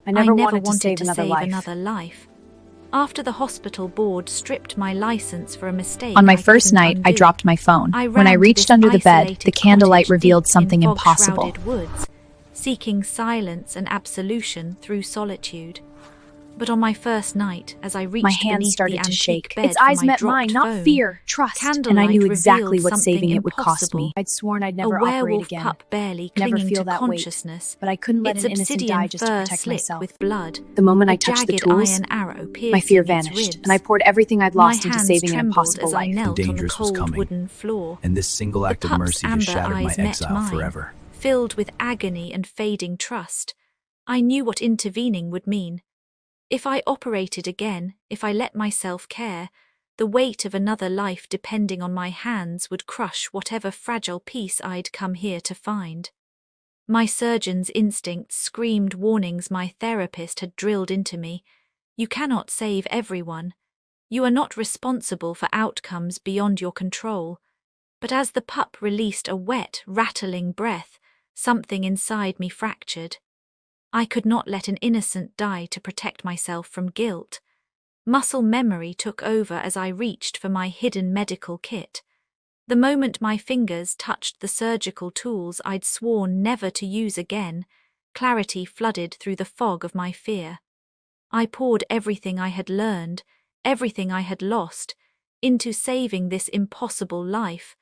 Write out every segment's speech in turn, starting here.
I I never never wanted to save another life. another life. After the hospital board stripped my license for a mistake On my I first couldn't night, I undo, dropped my phone. I When I ran to reached this under the bed, isolated the candlelight cottage revealed deep something in impossible. fog-shrouded woods, seeking silence and absolution through solitude. But on my first night, as I reached My hands beneath the started to antique shake. bed Its for eyes my met dropped mine, not phone, fear, trust. And I knew candlelight exactly revealed what saving something it would cost me. impossible. I'd sworn I'd A never operate werewolf again. pup barely Never clinging feel to that weight. consciousness. But I couldn't let Its an innocent obsidian die just to fur protect slick myself. with blood. The moment I A touched the jagged tools, iron arrow my fear piercing its vanished, ribs. and I poured everything I'd My lost into hands saving an trembled impossible as I life. knelt on the dangerous was cold coming, wooden floor. and this single act The of pup's mercy has amber shattered my eyes met exile mine, forever. filled with agony and fading trust. I knew what intervening would mean. If I operated again, if I let myself care, the weight of another life depending on my hands would crush whatever fragile peace I'd come here to find. My surgeon's instincts screamed warnings my therapist had drilled into me. You cannot save everyone. You are not responsible for outcomes beyond your control. But as the pup released a wet, rattling breath, something inside me fractured. I could not let an innocent die to protect myself from guilt. Muscle memory took over as I reached for my hidden medical kit. The moment my fingers touched the surgical tools I'd sworn never to use again, clarity flooded through the fog of my fear. I poured everything I had learned, everything I had lost, into saving this impossible life,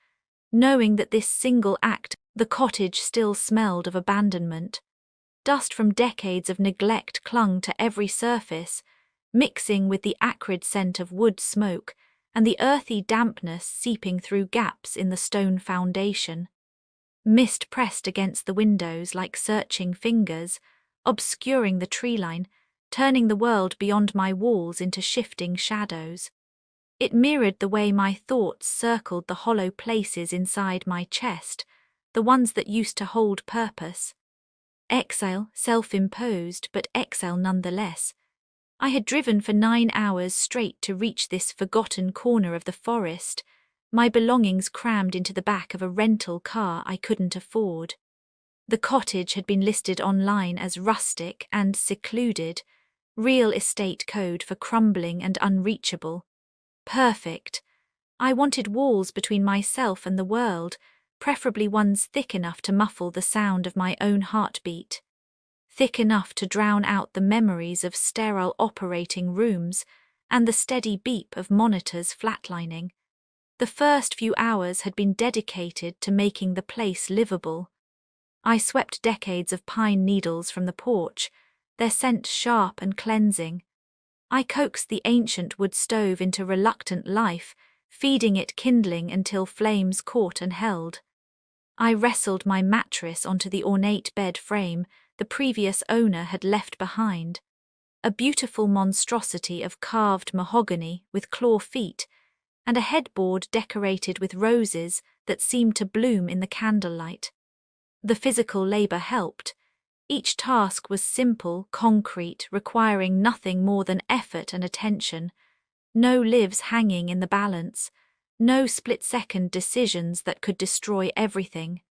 knowing that this single act, the cottage still smelled of abandonment. Dust from decades of neglect clung to every surface, mixing with the acrid scent of wood smoke and the earthy dampness seeping through gaps in the stone foundation. Mist pressed against the windows like searching fingers, obscuring the tree-line, turning the world beyond my walls into shifting shadows. It mirrored the way my thoughts circled the hollow places inside my chest, the ones that used to hold purpose. Exile, self-imposed, but exile nonetheless. I had driven for 9 hours straight to reach this forgotten corner of the forest, my belongings crammed into the back of a rental car I couldn't afford. The cottage had been listed online as rustic and secluded, real estate code for crumbling and unreachable. Perfect. I wanted walls between myself and the world, preferably ones thick enough to muffle the sound of my own heartbeat. Thick enough to drown out the memories of sterile operating rooms and the steady beep of monitors flatlining. The first few hours had been dedicated to making the place livable. I swept decades of pine needles from the porch, their scent sharp and cleansing. I coaxed the ancient wood stove into reluctant life, feeding it kindling until flames caught and held. I wrestled my mattress onto the ornate bed frame the previous owner had left behind. A beautiful monstrosity of carved mahogany with claw feet, and a headboard decorated with roses that seemed to bloom in the candlelight. The physical labor helped. Each task was simple, concrete, requiring nothing more than effort and attention. No lives hanging in the balance. No split-second decisions that could destroy everything.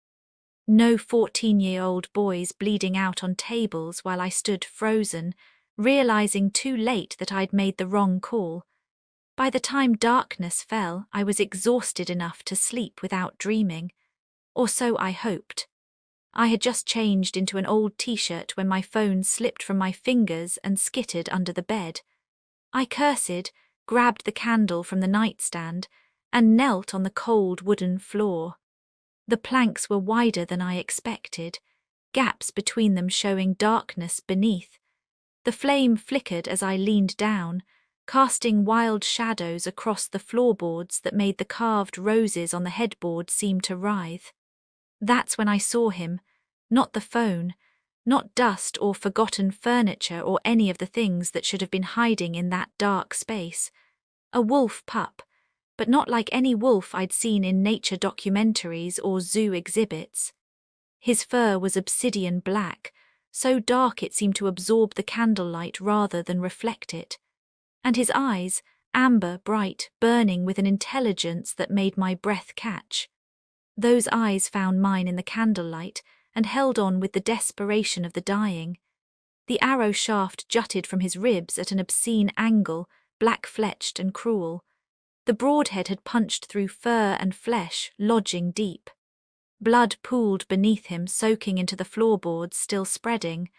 No 14-year-old boys bleeding out on tables while I stood frozen, realizing too late that I'd made the wrong call. By the time darkness fell, I was exhausted enough to sleep without dreaming. Or so I hoped. I had just changed into an old t-shirt when my phone slipped from my fingers and skittered under the bed. I cursed, grabbed the candle from the nightstand, and knelt on the cold wooden floor. The planks were wider than I expected, gaps between them showing darkness beneath. The flame flickered as I leaned down, casting wild shadows across the floorboards that made the carved roses on the headboard seem to writhe. That's when I saw him, not the phone, not dust or forgotten furniture or any of the things that should have been hiding in that dark space. A wolf pup, but not like any wolf I'd seen in nature documentaries or zoo exhibits. His fur was obsidian black, so dark it seemed to absorb the candlelight rather than reflect it. And his eyes, amber bright, burning with an intelligence that made my breath catch. Those eyes found mine in the candlelight and held on with the desperation of the dying. The arrow shaft jutted from his ribs at an obscene angle, black-fletched and cruel. The broadhead had punched through fur and flesh, lodging deep. Blood pooled beneath him, soaking into the floorboards, still spreading,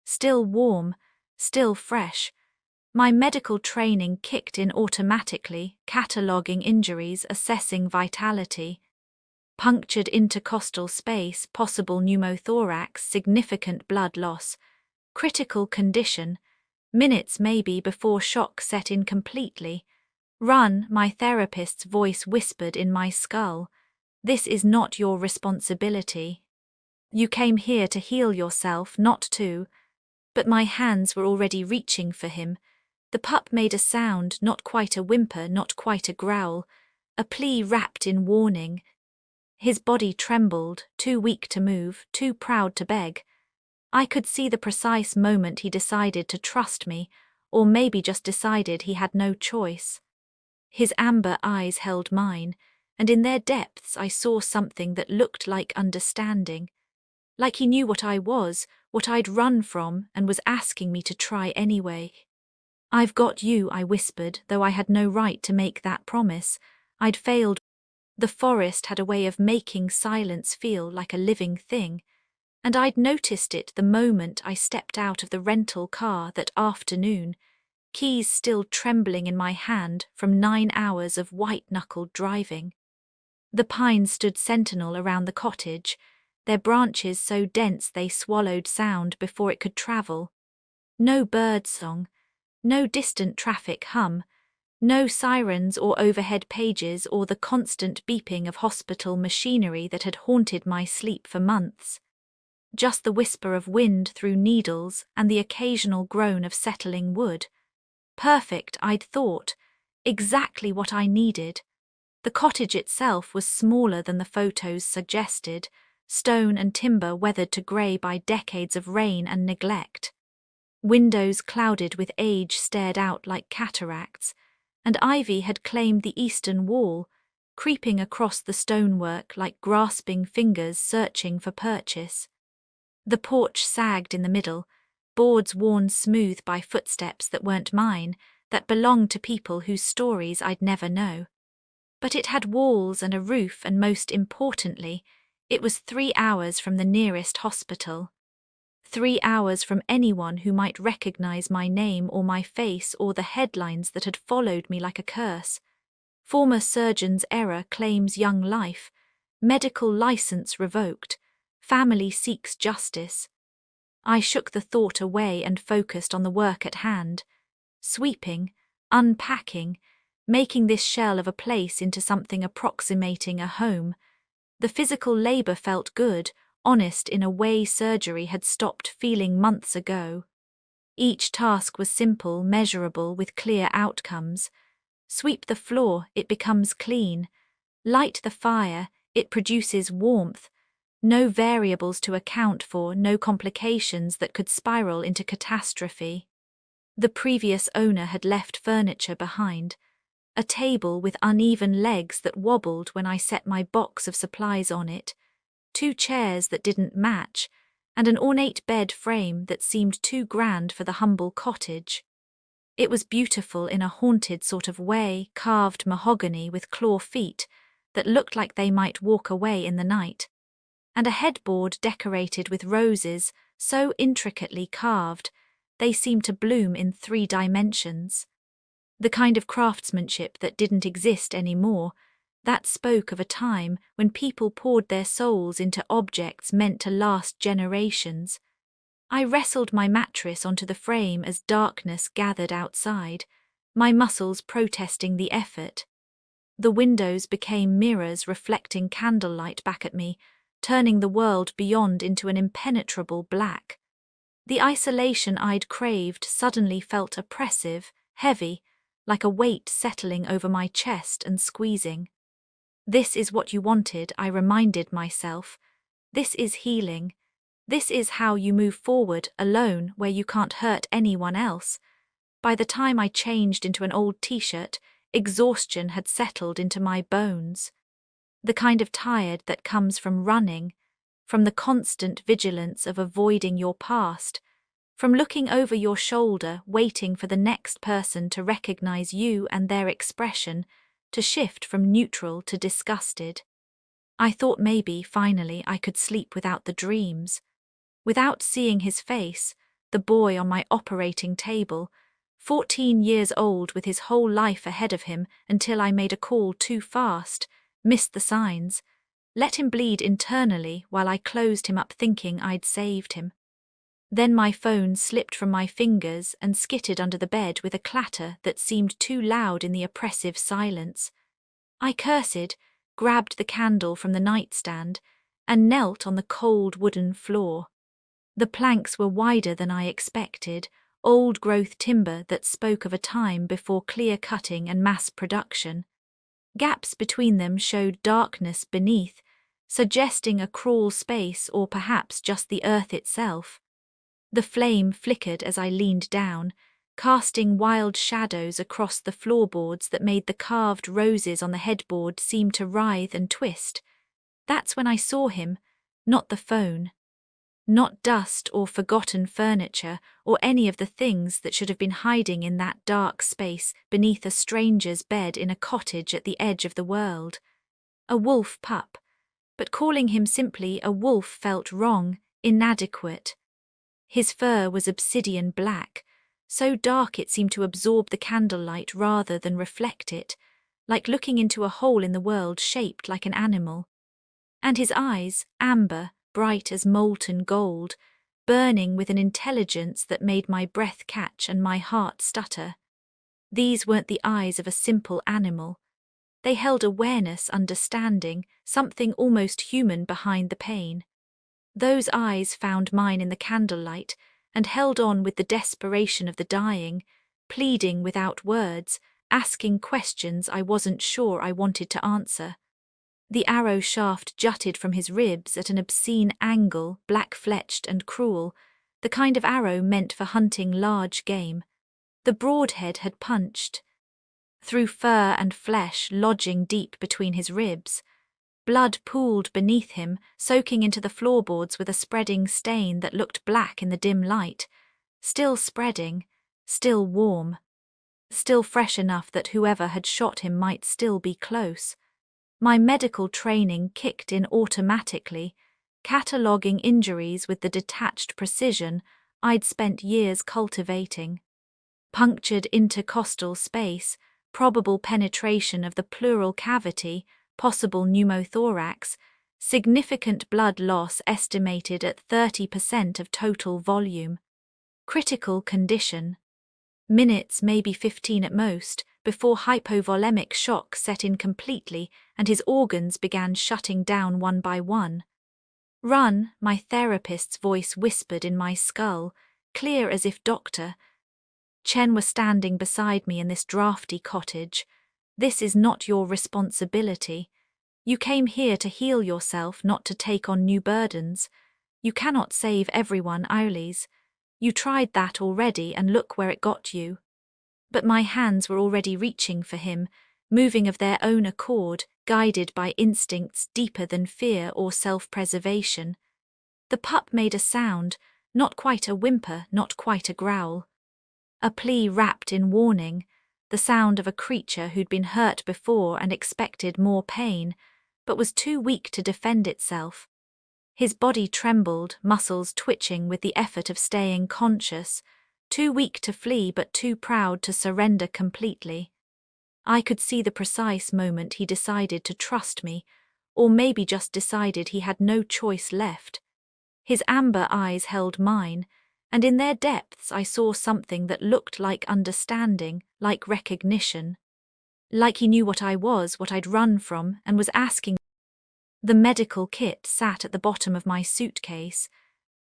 still warm, still fresh. My medical training kicked in automatically, cataloguing injuries, assessing vitality. Punctured intercostal space, possible pneumothorax, significant blood loss. Critical condition, minutes maybe before shock set in completely. Run, my therapist's voice whispered in my skull. This is not your responsibility. You came here to heal yourself, not to. But my hands were already reaching for him. The pup made a sound, not quite a whimper, not quite a growl, a plea wrapped in warning. His body trembled, too weak to move, too proud to beg. I could see the precise moment he decided to trust me, or maybe just decided he had no choice. His amber eyes held mine, and in their depths I saw something that looked like understanding. Like he knew what I was, what I'd run from, and was asking me to try anyway. I've got you, I whispered, though I had no right to make that promise. I'd failed. The forest had a way of making silence feel like a living thing, and I'd noticed it the moment I stepped out of the rental car that afternoon, keys still trembling in my hand from 9 hours of white-knuckled driving. The pines stood sentinel around the cottage, their branches so dense they swallowed sound before it could travel. No bird song, no distant traffic hum, no sirens or overhead pages or the constant beeping of hospital machinery that had haunted my sleep for months. Just the whisper of wind through needles and the occasional groan of settling wood. Perfect, I'd thought. Exactly what I needed. The cottage itself was smaller than the photos suggested, stone and timber weathered to grey by decades of rain and neglect. Windows clouded with age stared out like cataracts, and ivy had claimed the eastern wall, creeping across the stonework like grasping fingers searching for purchase. The porch sagged in the middle, boards worn smooth by footsteps that weren't mine, that belonged to people whose stories I'd never know. But it had walls and a roof, and most importantly, it was 3 hours from the nearest hospital. 3 hours from anyone who might recognize my name or my face or the headlines that had followed me like a curse. Former surgeon's error claims young life, medical license revoked, family seeks justice. I shook the thought away and focused on the work at hand, sweeping, unpacking, making this shell of a place into something approximating a home. The physical labor felt good, honest in a way surgery had stopped feeling months ago. Each task was simple, measurable, with clear outcomes. Sweep the floor, it becomes clean. Light the fire, it produces warmth. No variables to account for, no complications that could spiral into catastrophe. The previous owner had left furniture behind. A table with uneven legs that wobbled when I set my box of supplies on it, 2 chairs that didn't match, and an ornate bed frame that seemed too grand for the humble cottage. It was beautiful in a haunted sort of way, carved mahogany with claw feet that looked like they might walk away in the night, and a headboard decorated with roses so intricately carved they seemed to bloom in 3 dimensions. The kind of craftsmanship that didn't exist anymore, that spoke of a time when people poured their souls into objects meant to last generations. I wrestled my mattress onto the frame as darkness gathered outside, my muscles protesting the effort. The windows became mirrors reflecting candlelight back at me, turning the world beyond into an impenetrable black. The isolation I'd craved suddenly felt oppressive, heavy, like a weight settling over my chest and squeezing. This is what you wanted, I reminded myself. This is healing. This is how you move forward alone where you can't hurt anyone else. By the time I changed into an old t-shirt, exhaustion had settled into my bones. The kind of tired that comes from running, from the constant vigilance of avoiding your past, From looking over your shoulder, waiting for the next person to recognize you and their expression, to shift from neutral to disgusted. I thought maybe, finally, I could sleep without the dreams. Without seeing his face, the boy on my operating table, 14 years old with his whole life ahead of him until I made a call too fast, missed the signs, let him bleed internally while I closed him up thinking I'd saved him. Then my phone slipped from my fingers and skittered under the bed with a clatter that seemed too loud in the oppressive silence. I cursed, grabbed the candle from the nightstand, and knelt on the cold wooden floor. The planks were wider than I expected, old-growth timber that spoke of a time before clear-cutting and mass production. Gaps between them showed darkness beneath, suggesting a crawl space or perhaps just the earth itself. The flame flickered as I leaned down, casting wild shadows across the floorboards that made the carved roses on the headboard seem to writhe and twist. That's when I saw him, not the phone. Not dust or forgotten furniture or any of the things that should have been hiding in that dark space beneath a stranger's bed in a cottage at the edge of the world. A wolf pup, but calling him simply a wolf felt wrong, inadequate. His fur was obsidian black, so dark it seemed to absorb the candlelight rather than reflect it, like looking into a hole in the world shaped like an animal. And his eyes, amber, bright as molten gold, burning with an intelligence that made my breath catch and my heart stutter. These weren't the eyes of a simple animal. They held awareness, understanding, something almost human behind the pain. Those eyes found mine in the candlelight and held on with the desperation of the dying, pleading without words, asking questions I wasn't sure I wanted to answer. The arrow shaft jutted from his ribs at an obscene angle, black-fletched and cruel, the kind of arrow meant for hunting large game. The broadhead had punched through fur and flesh, lodging deep between his ribs. Blood pooled beneath him, soaking into the floorboards with a spreading stain that looked black in the dim light. Still spreading, still warm, still fresh enough that whoever had shot him might still be close. My medical training kicked in automatically, cataloguing injuries with the detached precision I'd spent years cultivating. Punctured intercostal space, probable penetration of the pleural cavity, possible pneumothorax, significant blood loss estimated at 30% of total volume. Critical condition. Minutes, maybe 15 at most, before hypovolemic shock set in completely and his organs began shutting down one by one. "Run," my therapist's voice whispered in my skull, clear as if doctor. Chen was standing beside me in this drafty cottage. "This is not your responsibility. You came here to heal yourself, not to take on new burdens. You cannot save everyone, Aulis. You tried that already and look where it got you." But my hands were already reaching for him, moving of their own accord, guided by instincts deeper than fear or self-preservation. The pup made a sound, not quite a whimper, not quite a growl. A plea wrapped in warning, the sound of a creature who'd been hurt before and expected more pain, but was too weak to defend itself. His body trembled, muscles twitching with the effort of staying conscious, too weak to flee but too proud to surrender completely. I could see the precise moment he decided to trust me, or maybe just decided he had no choice left. His amber eyes held mine, and in their depths I saw something that looked like understanding, like recognition. Like he knew what I was, what I'd run from, and was asking. The medical kit sat at the bottom of my suitcase,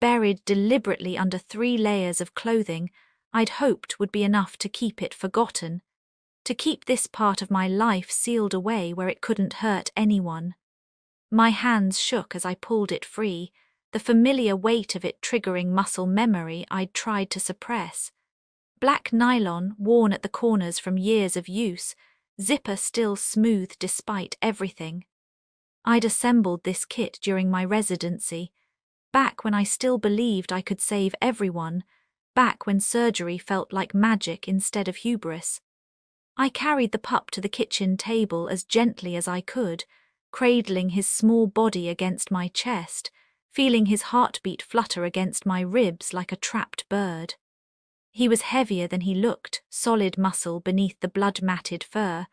buried deliberately under 3 layers of clothing I'd hoped would be enough to keep it forgotten, to keep this part of my life sealed away where it couldn't hurt anyone. My hands shook as I pulled it free, the familiar weight of it triggering muscle memory I'd tried to suppress. Black nylon, worn at the corners from years of use, zipper still smooth despite everything. I'd assembled this kit during my residency, back when I still believed I could save everyone, back when surgery felt like magic instead of hubris. I carried the pup to the kitchen table as gently as I could, cradling his small body against my chest, feeling his heartbeat flutter against my ribs like a trapped bird. He was heavier than he looked, solid muscle beneath the blood-matted fur,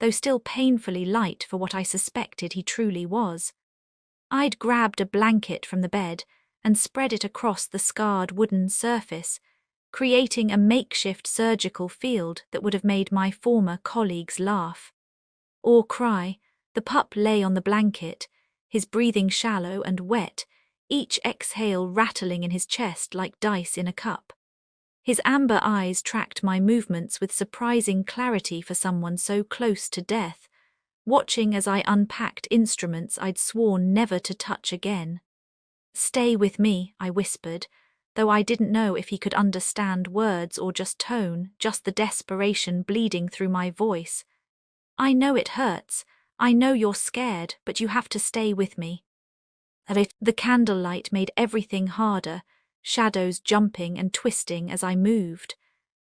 though still painfully light for what I suspected he truly was. I'd grabbed a blanket from the bed and spread it across the scarred wooden surface, creating a makeshift surgical field that would have made my former colleagues laugh. Or cry. The pup lay on the blanket, his breathing shallow and wet, each exhale rattling in his chest like dice in a cup. His amber eyes tracked my movements with surprising clarity for someone so close to death, watching as I unpacked instruments I'd sworn never to touch again. "Stay with me," I whispered, though I didn't know if he could understand words or just tone, just the desperation bleeding through my voice. "I know it hurts. I know you're scared, but you have to stay with me." The candlelight made everything harder, shadows jumping and twisting as I moved.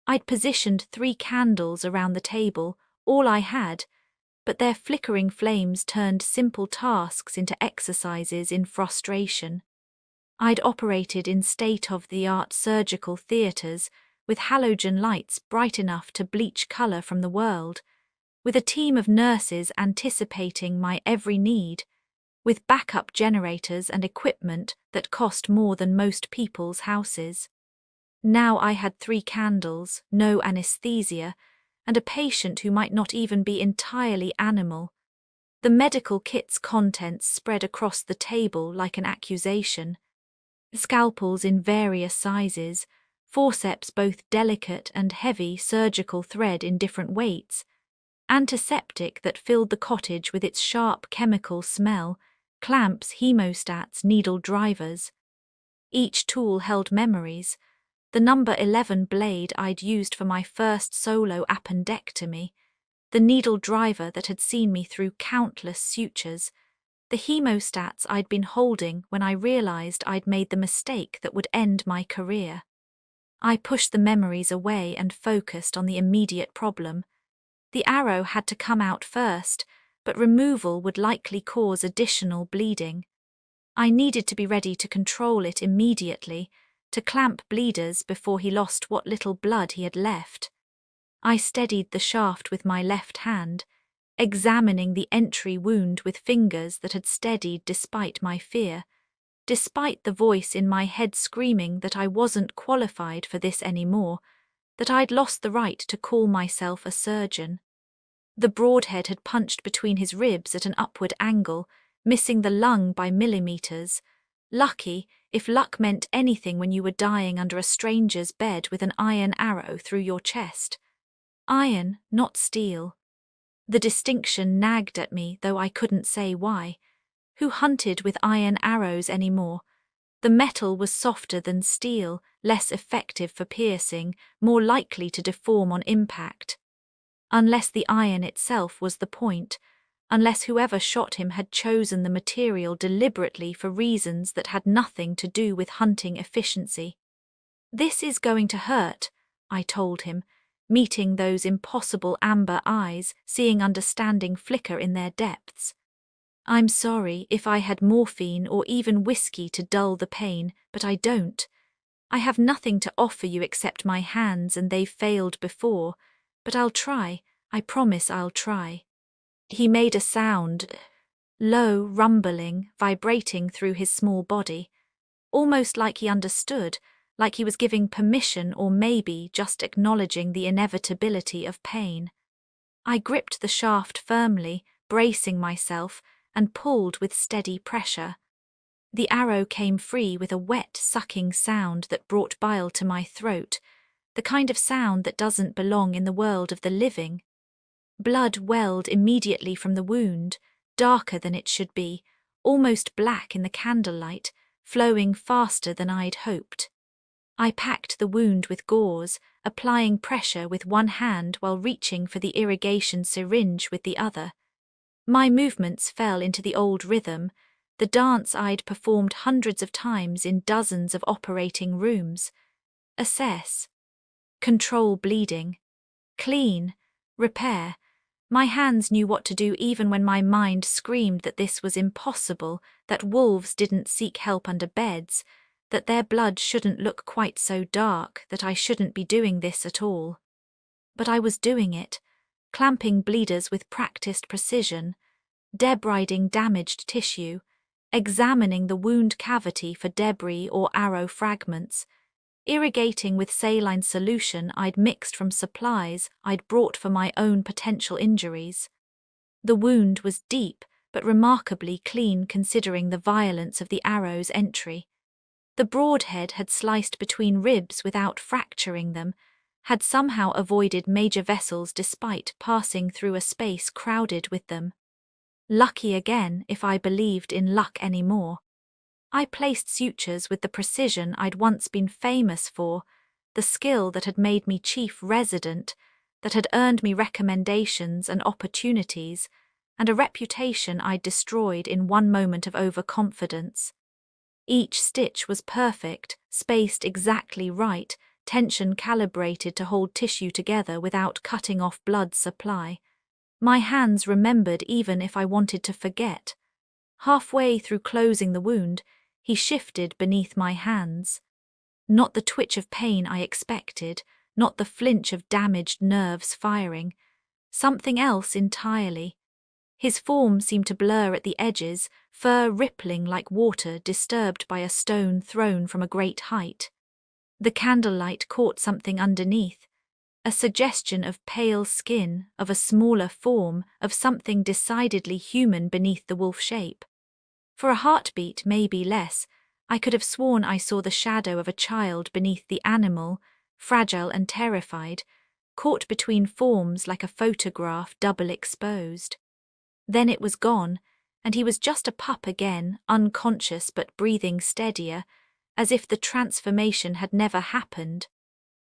I'd positioned 3 candles around the table, all I had, but their flickering flames turned simple tasks into exercises in frustration. I'd operated in state-of-the-art surgical theatres with halogen lights bright enough to bleach colour from the world, with a team of nurses anticipating my every need, with backup generators and equipment that cost more than most people's houses. Now I had 3 candles, no anesthesia, and a patient who might not even be entirely animal. The medical kit's contents spread across the table like an accusation. Scalpels in various sizes, forceps both delicate and heavy, surgical thread in different weights, antiseptic that filled the cottage with its sharp chemical smell, clamps, hemostats, needle drivers. Each tool held memories. The number 11 blade I'd used for my first solo appendectomy, the needle driver that had seen me through countless sutures, the hemostats I'd been holding when I realized I'd made the mistake that would end my career. I pushed the memories away and focused on the immediate problem. The arrow had to come out first, but removal would likely cause additional bleeding. I needed to be ready to control it immediately, to clamp bleeders before he lost what little blood he had left. I steadied the shaft with my left hand, examining the entry wound with fingers that had steadied despite my fear, despite the voice in my head screaming that I wasn't qualified for this anymore, that I'd lost the right to call myself a surgeon. The broadhead had punched between his ribs at an upward angle, missing the lung by millimeters. Lucky, if luck meant anything when you were dying under a stranger's bed with an iron arrow through your chest. Iron, not steel. The distinction nagged at me, though I couldn't say why. Who hunted with iron arrows anymore? The metal was softer than steel, less effective for piercing, more likely to deform on impact. Unless the iron itself was the point, unless whoever shot him had chosen the material deliberately for reasons that had nothing to do with hunting efficiency. "This is going to hurt," I told him, meeting those impossible amber eyes, seeing understanding flicker in their depths. "I'm sorry if I had morphine or even whiskey to dull the pain, but I don't. I have nothing to offer you except my hands, and they've failed before, but I'll try, I promise I'll try." He made a sound, low, rumbling, vibrating through his small body, almost like he understood, like he was giving permission or maybe just acknowledging the inevitability of pain. I gripped the shaft firmly, bracing myself, and pulled with steady pressure. The arrow came free with a wet, sucking sound that brought bile to my throat, the kind of sound that doesn't belong in the world of the living. Blood welled immediately from the wound, darker than it should be, almost black in the candlelight, flowing faster than I'd hoped. I packed the wound with gauze, applying pressure with one hand while reaching for the irrigation syringe with the other. My movements fell into the old rhythm, the dance I'd performed hundreds of times in dozens of operating rooms. Assess. Control bleeding. Clean. Repair. My hands knew what to do even when my mind screamed that this was impossible, that wolves didn't seek help under beds, that their blood shouldn't look quite so dark, that I shouldn't be doing this at all. But I was doing it, clamping bleeders with practiced precision, debriding damaged tissue, examining the wound cavity for debris or arrow fragments, irrigating with saline solution I'd mixed from supplies I'd brought for my own potential injuries. The wound was deep, but remarkably clean considering the violence of the arrow's entry. The broadhead had sliced between ribs without fracturing them, had somehow avoided major vessels despite passing through a space crowded with them. Lucky again, if I believed in luck anymore. I placed sutures with the precision I'd once been famous for, the skill that had made me chief resident, that had earned me recommendations and opportunities, and a reputation I'd destroyed in one moment of overconfidence. Each stitch was perfect, spaced exactly right, tension calibrated to hold tissue together without cutting off blood supply. My hands remembered even if I wanted to forget. Halfway through closing the wound, he shifted beneath my hands. Not the twitch of pain I expected, not the flinch of damaged nerves firing. Something else entirely. His form seemed to blur at the edges, fur rippling like water disturbed by a stone thrown from a great height. The candlelight caught something underneath, a suggestion of pale skin, of a smaller form, of something decidedly human beneath the wolf shape. For a heartbeat, maybe less, I could have sworn I saw the shadow of a child beneath the animal, fragile and terrified, caught between forms like a photograph double exposed. Then it was gone, and he was just a pup again, unconscious but breathing steadier, as if the transformation had never happened.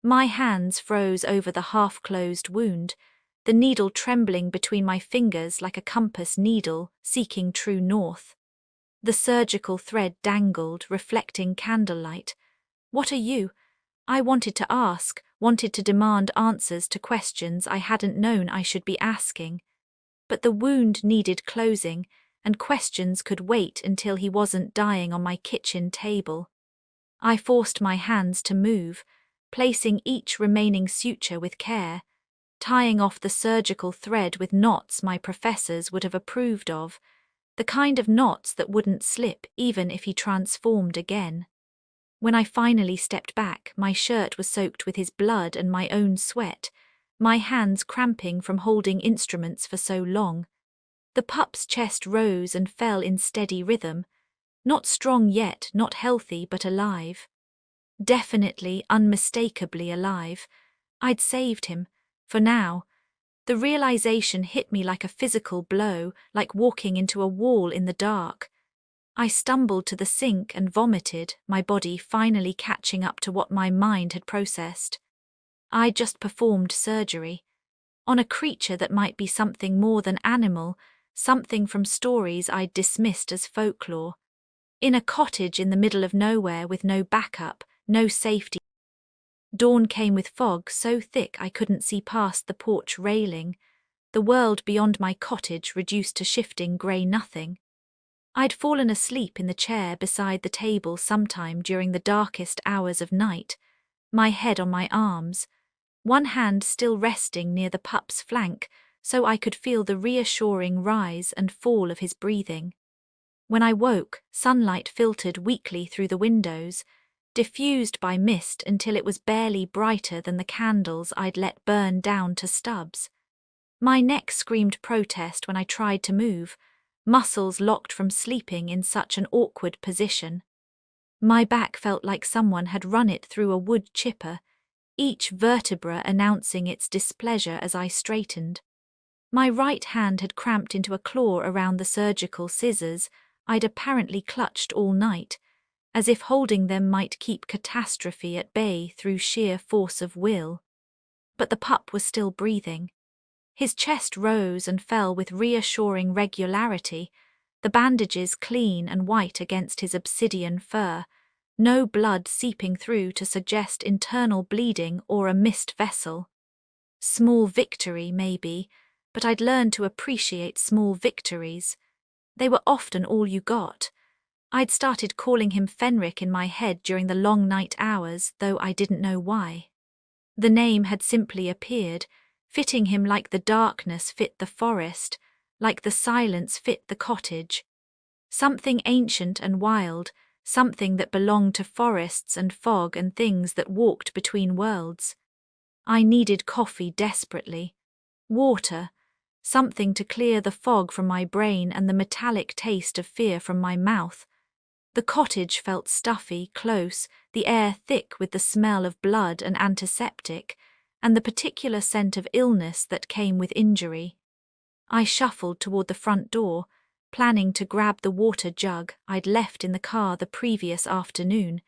My hands froze over the half-closed wound, the needle trembling between my fingers like a compass needle seeking true north. The surgical thread dangled, reflecting candlelight. "What are you?" I wanted to ask, wanted to demand answers to questions I hadn't known I should be asking. But the wound needed closing, and questions could wait until he wasn't dying on my kitchen table. I forced my hands to move, placing each remaining suture with care, tying off the surgical thread with knots my professors would have approved of, the kind of knots that wouldn't slip even if he transformed again. When I finally stepped back, my shirt was soaked with his blood and my own sweat, my hands cramping from holding instruments for so long. The pup's chest rose and fell in steady rhythm, not strong yet, not healthy but alive. Definitely, unmistakably alive. I'd saved him, for now. The realization hit me like a physical blow, like walking into a wall in the dark. I stumbled to the sink and vomited, my body finally catching up to what my mind had processed. I'd just performed surgery. On a creature that might be something more than animal, something from stories I'd dismissed as folklore. In a cottage in the middle of nowhere with no backup, no safety. Dawn came with fog so thick I couldn't see past the porch railing, the world beyond my cottage reduced to shifting grey nothing. I'd fallen asleep in the chair beside the table sometime during the darkest hours of night, my head on my arms, one hand still resting near the pup's flank so I could feel the reassuring rise and fall of his breathing. When I woke, sunlight filtered weakly through the windows, diffused by mist until it was barely brighter than the candles I'd let burn down to stubs. My neck screamed protest when I tried to move, muscles locked from sleeping in such an awkward position. My back felt like someone had run it through a wood chipper, each vertebra announcing its displeasure as I straightened. My right hand had cramped into a claw around the surgical scissors I'd apparently clutched all night, as if holding them might keep catastrophe at bay through sheer force of will. But the pup was still breathing. His chest rose and fell with reassuring regularity, the bandages clean and white against his obsidian fur, No blood seeping through to suggest internal bleeding or a missed vessel. Small victory, maybe, but I'd learned to appreciate small victories. They were often all you got. I'd started calling him Fenric in my head during the long night hours, though I didn't know why. The name had simply appeared, fitting him like the darkness fit the forest, like the silence fit the cottage. Something ancient and wild, something that belonged to forests and fog and things that walked between worlds. I needed coffee desperately. Water, something to clear the fog from my brain and the metallic taste of fear from my mouth. The cottage felt stuffy, close, the air thick with the smell of blood and antiseptic, and the particular scent of illness that came with injury. I shuffled toward the front door, planning to grab the water jug I'd left in the car the previous afternoon,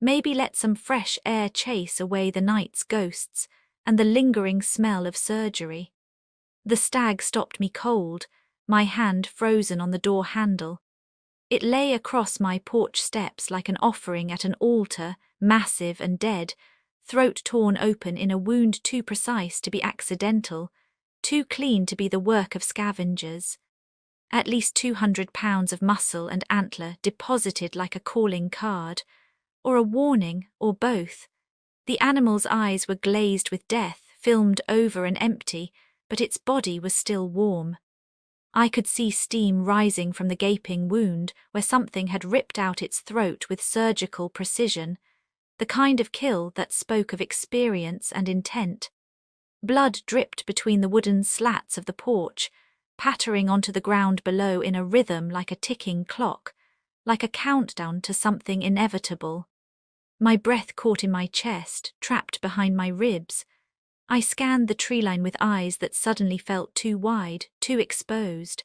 maybe let some fresh air chase away the night's ghosts and the lingering smell of surgery. The stag stopped me cold, my hand frozen on the door handle. It lay across my porch steps like an offering at an altar, massive and dead, throat torn open in a wound too precise to be accidental, too clean to be the work of scavengers. At least 200 pounds of muscle and antler deposited like a calling card, or a warning, or both. The animal's eyes were glazed with death, filmed over and empty, but its body was still warm. I could see steam rising from the gaping wound where something had ripped out its throat with surgical precision, the kind of kill that spoke of experience and intent. Blood dripped between the wooden slats of the porch, pattering onto the ground below in a rhythm like a ticking clock, like a countdown to something inevitable. My breath caught in my chest, trapped behind my ribs. I scanned the tree line with eyes that suddenly felt too wide, too exposed.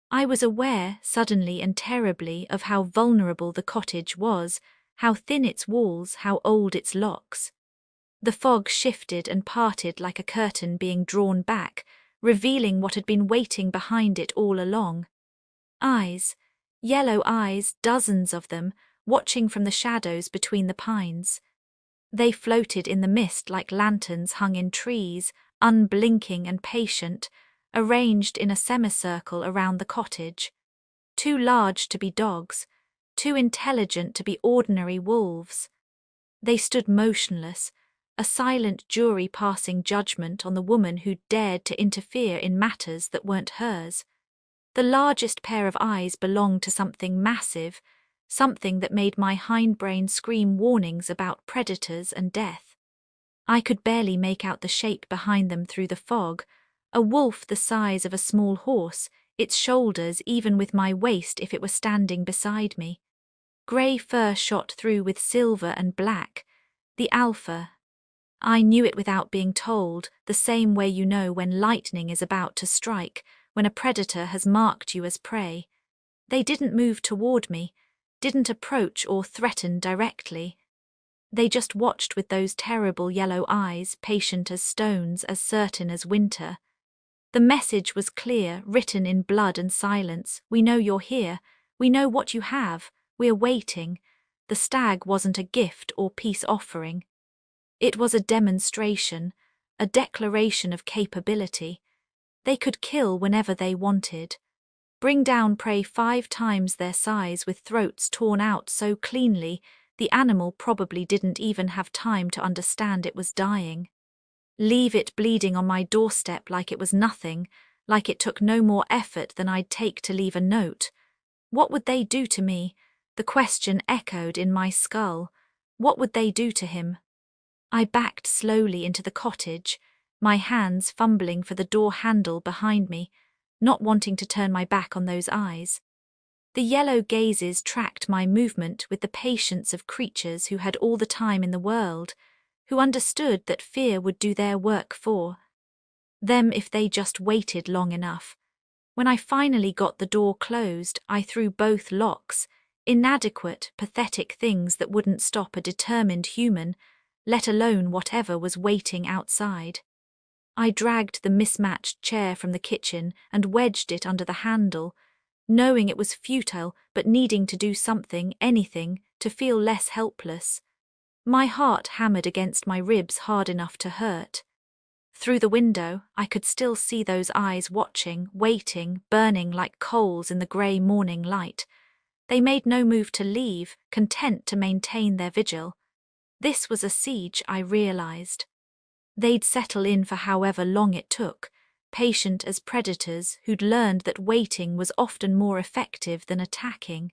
I was aware, suddenly and terribly, of how vulnerable the cottage was, how thin its walls, how old its locks. The fog shifted and parted like a curtain being drawn back, revealing what had been waiting behind it all along. Eyes, yellow eyes, dozens of them, watching from the shadows between the pines. They floated in the mist like lanterns hung in trees, unblinking and patient, arranged in a semicircle around the cottage. Too large to be dogs, too intelligent to be ordinary wolves. They stood motionless, a silent jury passing judgment on the woman who dared to interfere in matters that weren't hers. The largest pair of eyes belonged to something massive, something that made my hindbrain scream warnings about predators and death. I could barely make out the shape behind them through the fog, a wolf the size of a small horse, its shoulders even with my waist if it were standing beside me. Grey fur shot through with silver and black, the alpha. I knew it without being told, the same way you know when lightning is about to strike, when a predator has marked you as prey. They didn't move toward me, didn't approach or threaten directly. They just watched with those terrible yellow eyes, patient as stones, as certain as winter. The message was clear, written in blood and silence. We know you're here. We know what you have. We're waiting. The stag wasn't a gift or peace offering. It was a demonstration, a declaration of capability. They could kill whenever they wanted. Bring down prey 5 times their size with throats torn out so cleanly, the animal probably didn't even have time to understand it was dying. Leave it bleeding on my doorstep like it was nothing, like it took no more effort than I'd take to leave a note. What would they do to me? The question echoed in my skull. What would they do to him? I backed slowly into the cottage, my hands fumbling for the door handle behind me, not wanting to turn my back on those eyes. The yellow gazes tracked my movement with the patience of creatures who had all the time in the world, who understood that fear would do their work for them if they just waited long enough. When I finally got the door closed, I threw both locks, inadequate, pathetic things that wouldn't stop a determined human, let alone whatever was waiting outside. I dragged the mismatched chair from the kitchen and wedged it under the handle, knowing it was futile but needing to do something, anything, to feel less helpless. My heart hammered against my ribs hard enough to hurt. Through the window, I could still see those eyes watching, waiting, burning like coals in the grey morning light. They made no move to leave, content to maintain their vigil. This was a siege, I realized. They'd settle in for however long it took, patient as predators who'd learned that waiting was often more effective than attacking.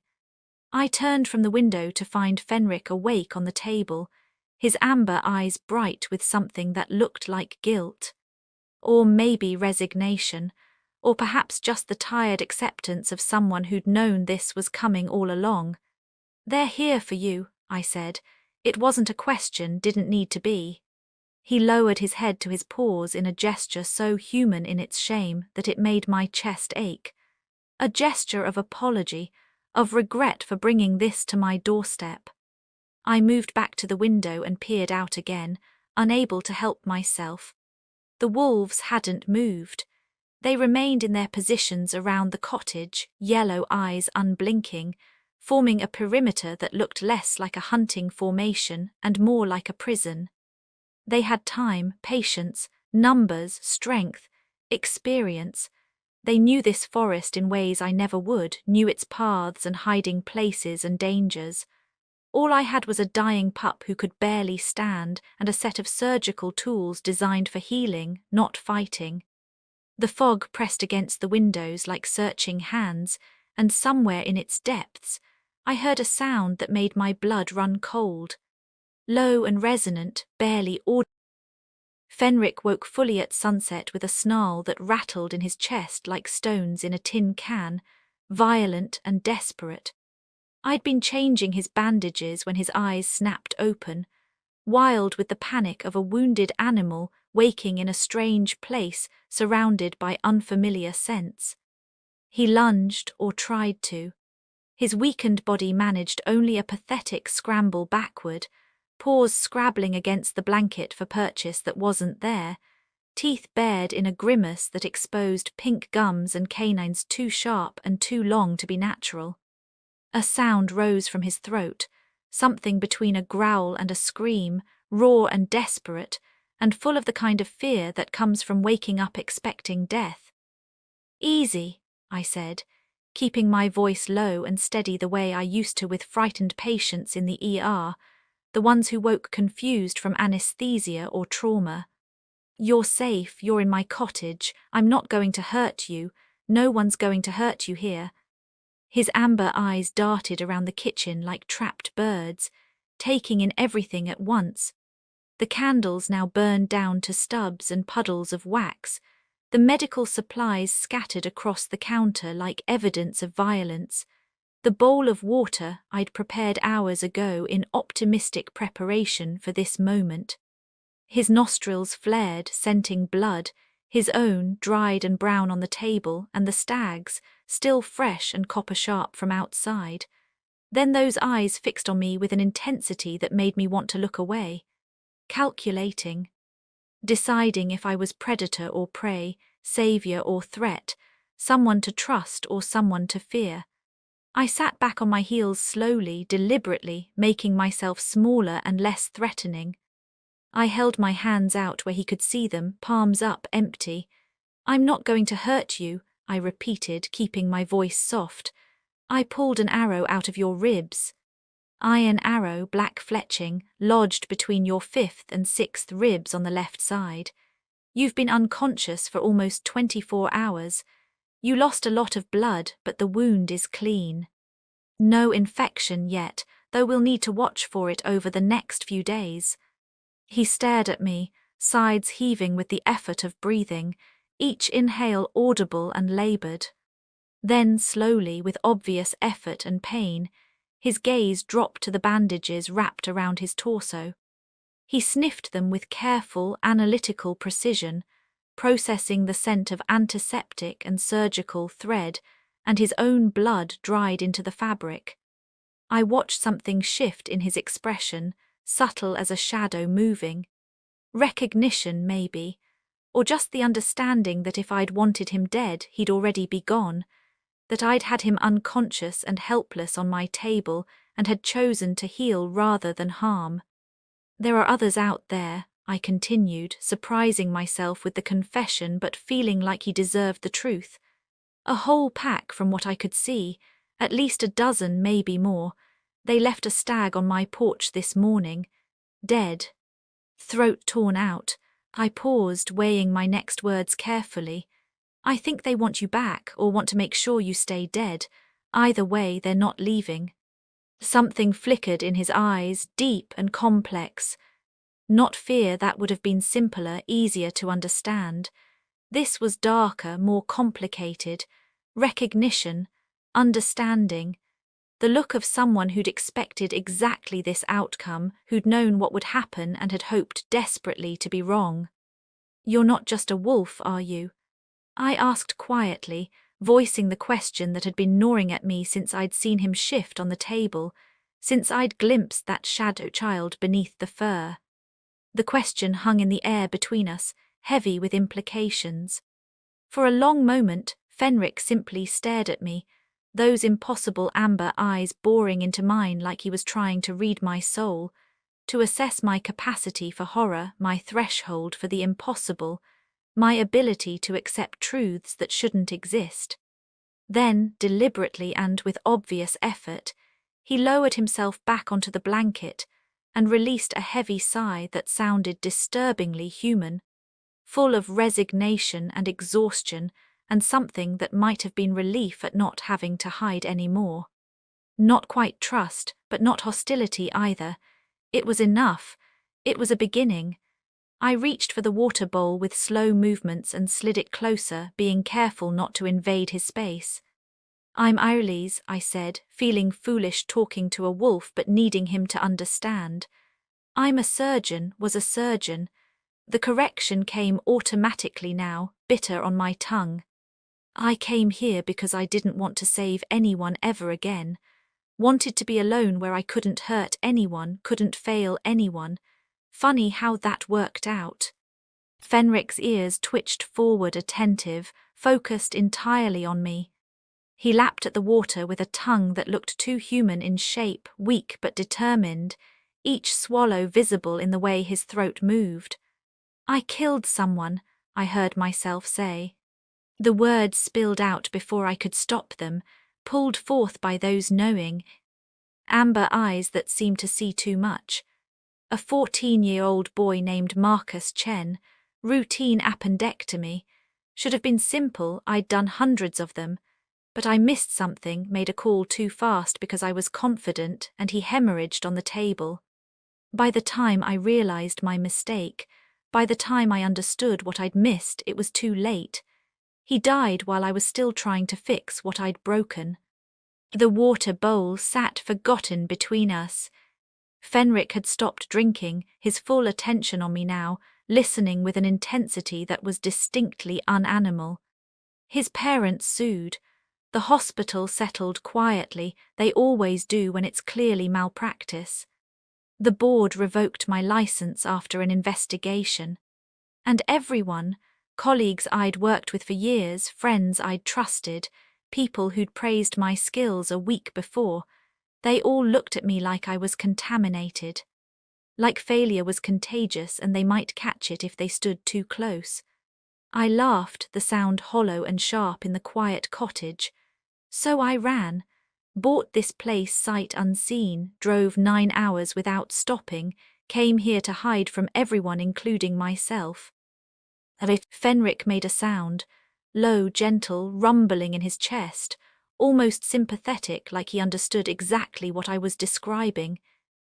I turned from the window to find Fenric awake on the table, his amber eyes bright with something that looked like guilt. Or maybe resignation, or perhaps just the tired acceptance of someone who'd known this was coming all along. "They're here for you," I said. It wasn't a question, didn't need to be. He lowered his head to his paws in a gesture so human in its shame that it made my chest ache. A gesture of apology, of regret for bringing this to my doorstep. I moved back to the window and peered out again, unable to help myself. The wolves hadn't moved. They remained in their positions around the cottage, yellow eyes unblinking, forming a perimeter that looked less like a hunting formation and more like a prison. They had time, patience, numbers, strength, experience. They knew this forest in ways I never would, knew its paths and hiding places and dangers. All I had was a dying pup who could barely stand and a set of surgical tools designed for healing, not fighting. The fog pressed against the windows like searching hands, and somewhere in its depths, I heard a sound that made my blood run cold. Low and resonant, barely audible. Fenric woke fully at sunset with a snarl that rattled in his chest like stones in a tin can, violent and desperate. I'd been changing his bandages when his eyes snapped open, wild with the panic of a wounded animal waking in a strange place surrounded by unfamiliar scents. He lunged, or tried to. His weakened body managed only a pathetic scramble backward, paws scrabbling against the blanket for purchase that wasn't there, teeth bared in a grimace that exposed pink gums and canines too sharp and too long to be natural. A sound rose from his throat, something between a growl and a scream, raw and desperate, and full of the kind of fear that comes from waking up expecting death. "Easy," I said, keeping my voice low and steady the way I used to with frightened patients in the ER, the ones who woke confused from anesthesia or trauma. "You're safe, you're in my cottage, I'm not going to hurt you, no one's going to hurt you here." His amber eyes darted around the kitchen like trapped birds, taking in everything at once. The candles now burned down to stubs and puddles of wax, the medical supplies scattered across the counter like evidence of violence. The bowl of water I'd prepared hours ago in optimistic preparation for this moment. His nostrils flared, scenting blood, his own dried and brown on the table, and the stag's, still fresh and copper-sharp from outside. Then those eyes fixed on me with an intensity that made me want to look away. Calculating. Deciding if I was predator or prey, savior or threat, someone to trust or someone to fear. I sat back on my heels slowly, deliberately, making myself smaller and less threatening. I held my hands out where he could see them, palms up, empty. "I'm not going to hurt you," I repeated, keeping my voice soft. "I pulled an arrow out of your ribs." Iron arrow, black fletching, lodged between your 5th and 6th ribs on the left side. "You've been unconscious for almost 24 hours. You lost a lot of blood, but the wound is clean. No infection yet, though we'll need to watch for it over the next few days." He stared at me, sides heaving with the effort of breathing, each inhale audible and labored. Then slowly, with obvious effort and pain, his gaze dropped to the bandages wrapped around his torso. He sniffed them with careful, analytical precision, processing the scent of antiseptic and surgical thread, and his own blood dried into the fabric. I watched something shift in his expression, subtle as a shadow moving. Recognition, maybe, or just the understanding that if I'd wanted him dead, he'd already be gone, that I'd had him unconscious and helpless on my table and had chosen to heal rather than harm. There are others out there, I continued, surprising myself with the confession but feeling like he deserved the truth. A whole pack from what I could see, at least a dozen, maybe more. They left a stag on my porch this morning, dead. Throat torn out, I paused, weighing my next words carefully. I think they want you back or want to make sure you stay dead. Either way, they're not leaving. Something flickered in his eyes, deep and complex. Not fear, that would have been simpler, easier to understand. This was darker, more complicated. Recognition, understanding. The look of someone who'd expected exactly this outcome, who'd known what would happen and had hoped desperately to be wrong. You're not just a wolf, are you? I asked quietly, voicing the question that had been gnawing at me since I'd seen him shift on the table, since I'd glimpsed that shadow child beneath the fur. The question hung in the air between us, heavy with implications. For a long moment, Fenric simply stared at me, those impossible amber eyes boring into mine like he was trying to read my soul, to assess my capacity for horror, my threshold for the impossible, my ability to accept truths that shouldn't exist. Then, deliberately and with obvious effort, he lowered himself back onto the blanket and released a heavy sigh that sounded disturbingly human, full of resignation and exhaustion and something that might have been relief at not having to hide any more. Not quite trust, but not hostility either. It was enough. It was a beginning. I reached for the water bowl with slow movements and slid it closer, being careful not to invade his space. I'm Ireles, I said, feeling foolish talking to a wolf but needing him to understand. I'm a surgeon, was a surgeon. The correction came automatically now, bitter on my tongue. I came here because I didn't want to save anyone ever again. Wanted to be alone where I couldn't hurt anyone, couldn't fail anyone. Funny how that worked out. Fenric's ears twitched forward, attentive, focused entirely on me. He lapped at the water with a tongue that looked too human in shape, weak but determined, each swallow visible in the way his throat moved. I killed someone, I heard myself say. The words spilled out before I could stop them, pulled forth by those knowing. Amber eyes that seemed to see too much. A 14-year-old boy named Marcus Chen, routine appendectomy. Should have been simple, I'd done hundreds of them. But I missed something, made a call too fast because I was confident, and he hemorrhaged on the table. By the time I realized my mistake, by the time I understood what I'd missed, it was too late. He died while I was still trying to fix what I'd broken. The water bowl sat forgotten between us. Fenric had stopped drinking, his full attention on me now, listening with an intensity that was distinctly unanimal. His parents sued. The hospital settled quietly, they always do when it's clearly malpractice. The board revoked my license after an investigation. And everyone, colleagues I'd worked with for years, friends I'd trusted, people who'd praised my skills a week before, they all looked at me like I was contaminated. Like failure was contagious and they might catch it if they stood too close. I laughed, the sound hollow and sharp in the quiet cottage. So I ran, bought this place sight unseen, drove 9 hours without stopping, came here to hide from everyone including myself. Fenric made a sound, low, gentle, rumbling in his chest, almost sympathetic, like he understood exactly what I was describing.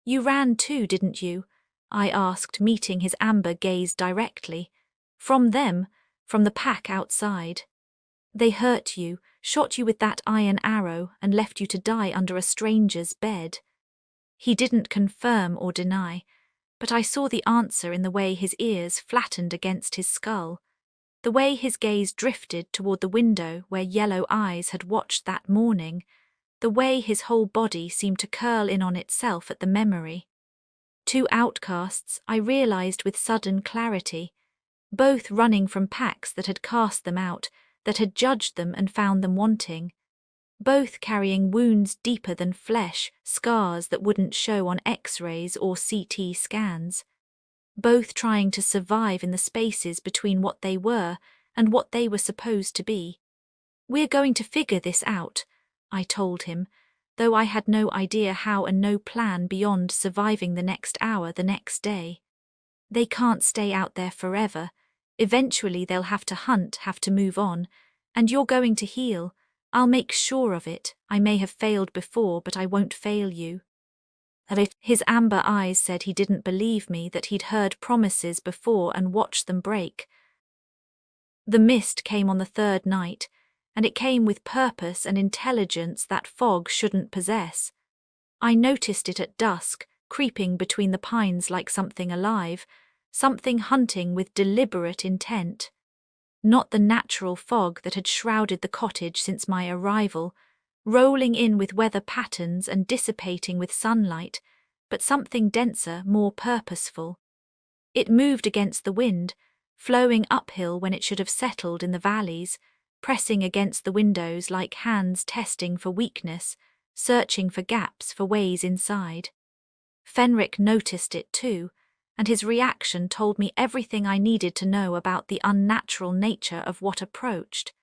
You ran too, didn't you? I asked, meeting his amber gaze directly. From them, from the pack outside. They hurt you, shot you with that iron arrow, and left you to die under a stranger's bed. He didn't confirm or deny, but I saw the answer in the way his ears flattened against his skull, the way his gaze drifted toward the window where yellow eyes had watched that morning, the way his whole body seemed to curl in on itself at the memory. 2 outcasts, I realized with sudden clarity, both running from packs that had cast them out, that had judged them and found them wanting. both carrying wounds deeper than flesh, scars that wouldn't show on X-rays or CT scans. Both trying to survive in the spaces between what they were and what they were supposed to be. "We're going to figure this out," I told him, though I had no idea how and no plan beyond surviving the next hour the next day. "They can't stay out there forever. Eventually they'll have to hunt, have to move on, and you're going to heal. I'll make sure of it. I may have failed before, but I won't fail you." His amber eyes said he didn't believe me, that he'd heard promises before and watched them break. The mist came on the third night, and it came with purpose and intelligence that fog shouldn't possess. I noticed it at dusk, creeping between the pines like something alive, something hunting with deliberate intent. Not the natural fog that had shrouded the cottage since my arrival, rolling in with weather patterns and dissipating with sunlight, but something denser, more purposeful. It moved against the wind, flowing uphill when it should have settled in the valleys, pressing against the windows like hands testing for weakness, searching for gaps, for ways inside. Fenric noticed it too, and his reaction told me everything I needed to know about the unnatural nature of what approached.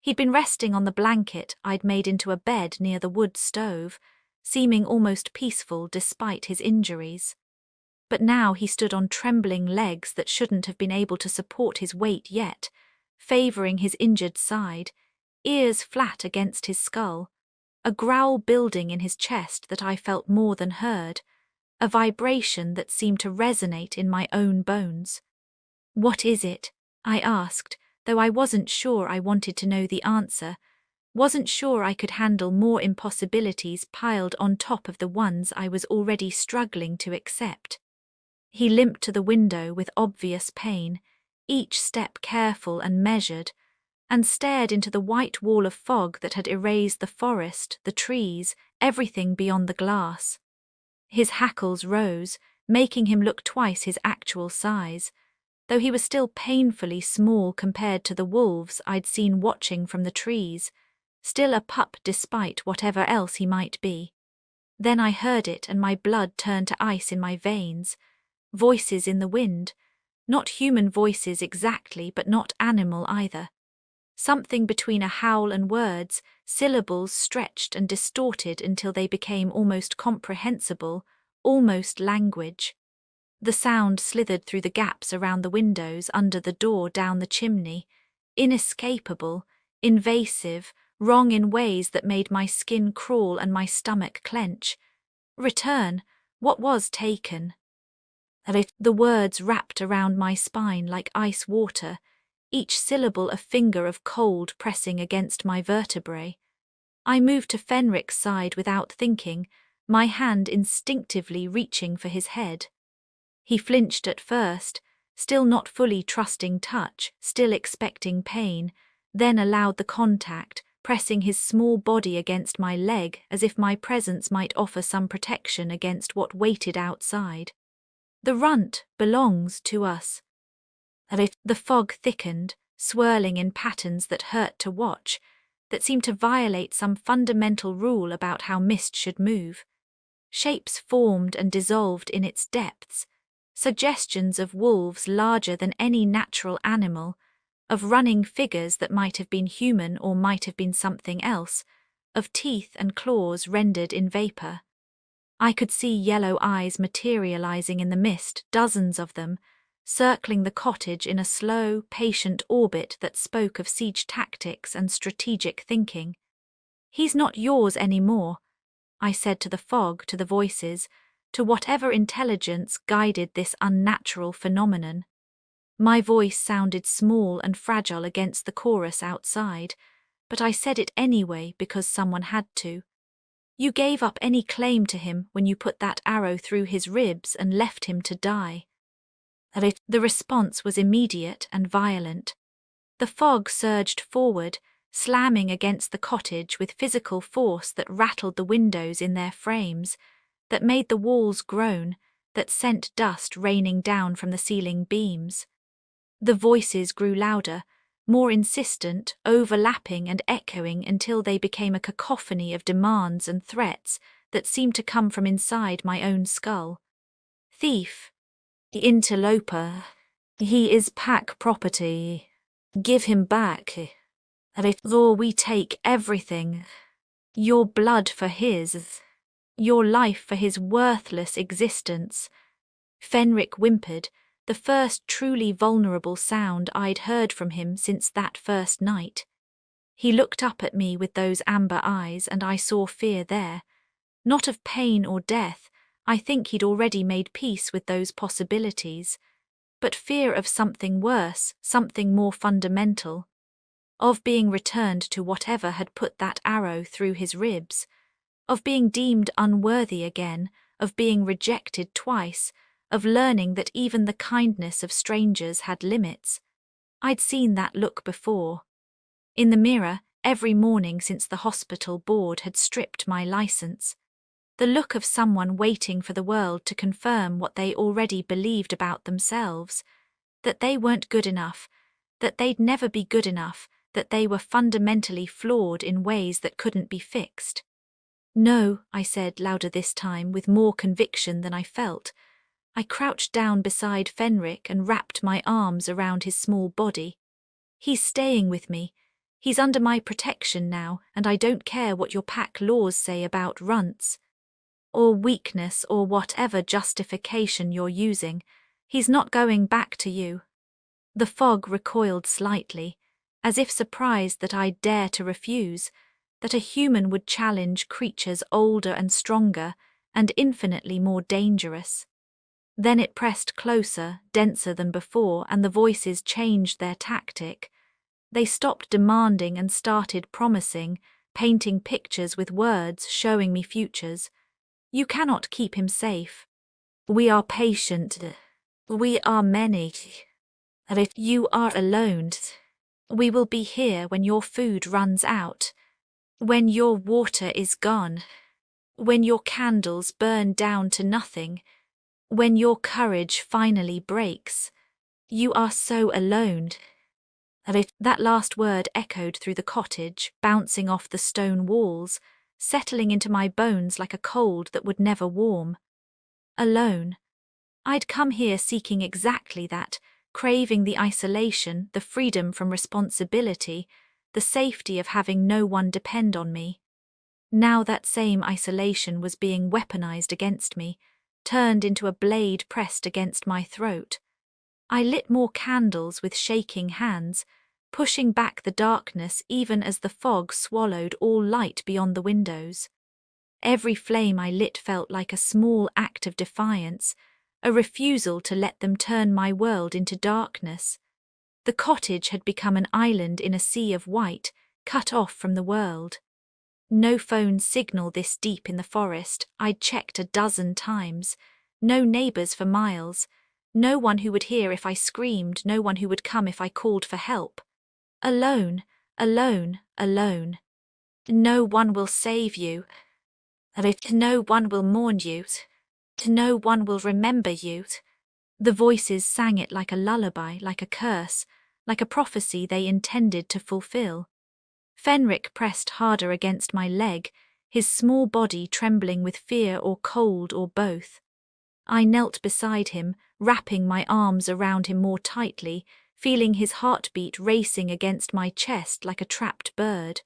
He'd been resting on the blanket I'd made into a bed near the wood stove, seeming almost peaceful despite his injuries. But now he stood on trembling legs that shouldn't have been able to support his weight yet, favoring his injured side, ears flat against his skull, a growl building in his chest that I felt more than heard, a vibration that seemed to resonate in my own bones. "What is it?" I asked, though I wasn't sure I wanted to know the answer, wasn't sure I could handle more impossibilities piled on top of the ones I was already struggling to accept. He limped to the window with obvious pain, each step careful and measured, and stared into the white wall of fog that had erased the forest, the trees, everything beyond the glass. His hackles rose, making him look twice his actual size, though he was still painfully small compared to the wolves I'd seen watching from the trees, still a pup despite whatever else he might be. Then I heard it and my blood turned to ice in my veins. Voices in the wind, not human voices exactly, but not animal either. Something between a howl and words, syllables stretched and distorted until they became almost comprehensible, almost language. The sound slithered through the gaps around the windows, under the door, down the chimney, inescapable, invasive, wrong in ways that made my skin crawl and my stomach clench. Return, what was taken? The words wrapped around my spine like ice water, each syllable a finger of cold pressing against my vertebrae. I moved to Fenric's side without thinking, my hand instinctively reaching for his head. He flinched at first, still not fully trusting touch, still expecting pain, then allowed the contact, pressing his small body against my leg as if my presence might offer some protection against what waited outside. "The runt belongs to us." The fog thickened, swirling in patterns that hurt to watch, that seemed to violate some fundamental rule about how mist should move. Shapes formed and dissolved in its depths, suggestions of wolves larger than any natural animal, of running figures that might have been human or might have been something else, of teeth and claws rendered in vapor. I could see yellow eyes materializing in the mist, dozens of them, circling the cottage in a slow, patient orbit that spoke of siege tactics and strategic thinking. "He's not yours anymore," I said to the fog, to the voices, to whatever intelligence guided this unnatural phenomenon. My voice sounded small and fragile against the chorus outside, but I said it anyway because someone had to. "You gave up any claim to him when you put that arrow through his ribs and left him to die." The response was immediate and violent. The fog surged forward, slamming against the cottage with physical force that rattled the windows in their frames, that made the walls groan, that sent dust raining down from the ceiling beams. The voices grew louder, more insistent, overlapping and echoing until they became a cacophony of demands and threats that seemed to come from inside my own skull. Thief. Interloper. He is pack property. Give him back. Or we take everything. Your blood for his. Your life for his worthless existence. Fenric whimpered, the first truly vulnerable sound I'd heard from him since that first night. He looked up at me with those amber eyes, and I saw fear there. Not of pain or death, I think he'd already made peace with those possibilities, but fear of something worse, something more fundamental. Of being returned to whatever had put that arrow through his ribs. Of being deemed unworthy again, of being rejected twice, of learning that even the kindness of strangers had limits. I'd seen that look before. In the mirror, every morning since the hospital board had stripped my license. The look of someone waiting for the world to confirm what they already believed about themselves. That they weren't good enough, that they'd never be good enough, that they were fundamentally flawed in ways that couldn't be fixed. No, I said louder this time with more conviction than I felt. I crouched down beside Fenric and wrapped my arms around his small body. He's staying with me. He's under my protection now, and I don't care what your pack laws say about runts. Or weakness or whatever justification you're using. He's not going back to you. The fog recoiled slightly, as if surprised that I'd dare to refuse, that a human would challenge creatures older and stronger and infinitely more dangerous. Then it pressed closer, denser than before, and the voices changed their tactic. They stopped demanding and started promising, painting pictures with words, showing me futures. You cannot keep him safe. We are patient. We are many. And if you are alone, we will be here when your food runs out, when your water is gone, when your candles burn down to nothing, when your courage finally breaks. You are so alone. That last word echoed through the cottage, bouncing off the stone walls, settling into my bones like a cold that would never warm. Alone. I'd come here seeking exactly that, craving the isolation, the freedom from responsibility, the safety of having no one depend on me. Now that same isolation was being weaponized against me, turned into a blade pressed against my throat. I lit more candles with shaking hands, pushing back the darkness even as the fog swallowed all light beyond the windows. Every flame I lit felt like a small act of defiance, a refusal to let them turn my world into darkness. The cottage had become an island in a sea of white, cut off from the world. No phone signal this deep in the forest, I'd checked a dozen times. No neighbors for miles. No one who would hear if I screamed, no one who would come if I called for help. Alone, alone, alone. No one will save you. No one will mourn you. No one will remember you. The voices sang it like a lullaby, like a curse, like a prophecy they intended to fulfill. Fenric pressed harder against my leg, his small body trembling with fear or cold or both. I knelt beside him, wrapping my arms around him more tightly, feeling his heartbeat racing against my chest like a trapped bird.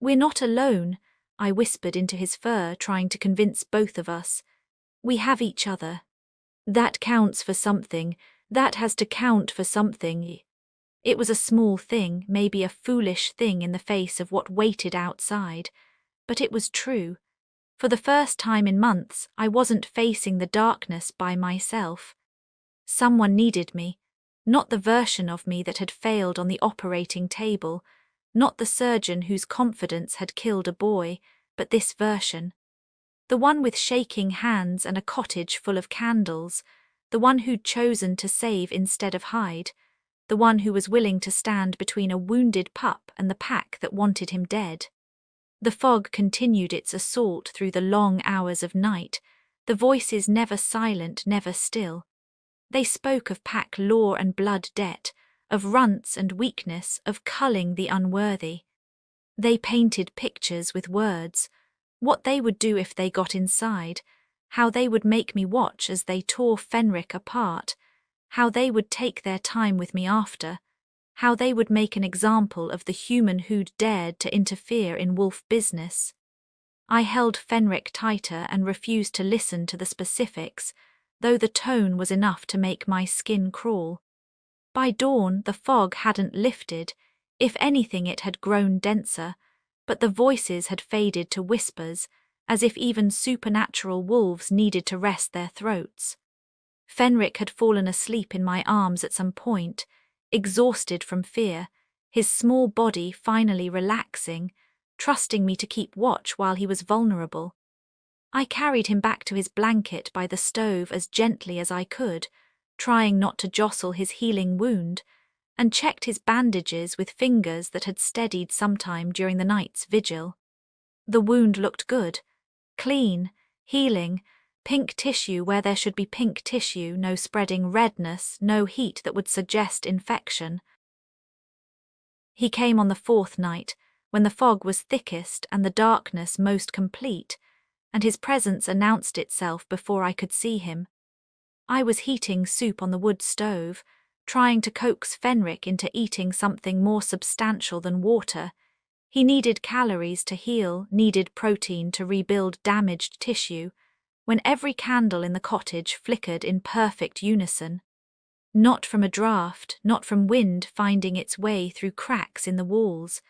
We're not alone, I whispered into his fur, trying to convince both of us. We have each other. That counts for something, that has to count for something. It was a small thing, maybe a foolish thing in the face of what waited outside, but it was true. For the first time in months, I wasn't facing the darkness by myself. Someone needed me, not the version of me that had failed on the operating table, not the surgeon whose confidence had killed a boy, but this version. The one with shaking hands and a cottage full of candles, the one who'd chosen to save instead of hide, the one who was willing to stand between a wounded pup and the pack that wanted him dead. The fog continued its assault through the long hours of night, the voices never silent, never still. They spoke of pack lore and blood debt, of runts and weakness, of culling the unworthy. They painted pictures with words, what they would do if they got inside, how they would make me watch as they tore Fenric apart, how they would take their time with me after, how they would make an example of the human who'd dared to interfere in wolf business. I held Fenric tighter and refused to listen to the specifics, though the tone was enough to make my skin crawl. By dawn, the fog hadn't lifted, if anything it had grown denser, but the voices had faded to whispers, as if even supernatural wolves needed to rest their throats. Fenric had fallen asleep in my arms at some point, exhausted from fear, his small body finally relaxing, trusting me to keep watch while he was vulnerable. I carried him back to his blanket by the stove as gently as I could, trying not to jostle his healing wound, and checked his bandages with fingers that had steadied sometime during the night's vigil. The wound looked good, clean, healing, pink tissue where there should be pink tissue, no spreading redness, no heat that would suggest infection. He came on the fourth night, when the fog was thickest and the darkness most complete, and his presence announced itself before I could see him. I was heating soup on the wood stove, trying to coax Fenric into eating something more substantial than water. He needed calories to heal, needed protein to rebuild damaged tissue, when every candle in the cottage flickered in perfect unison. Not from a draught, not from wind finding its way through cracks in the walls.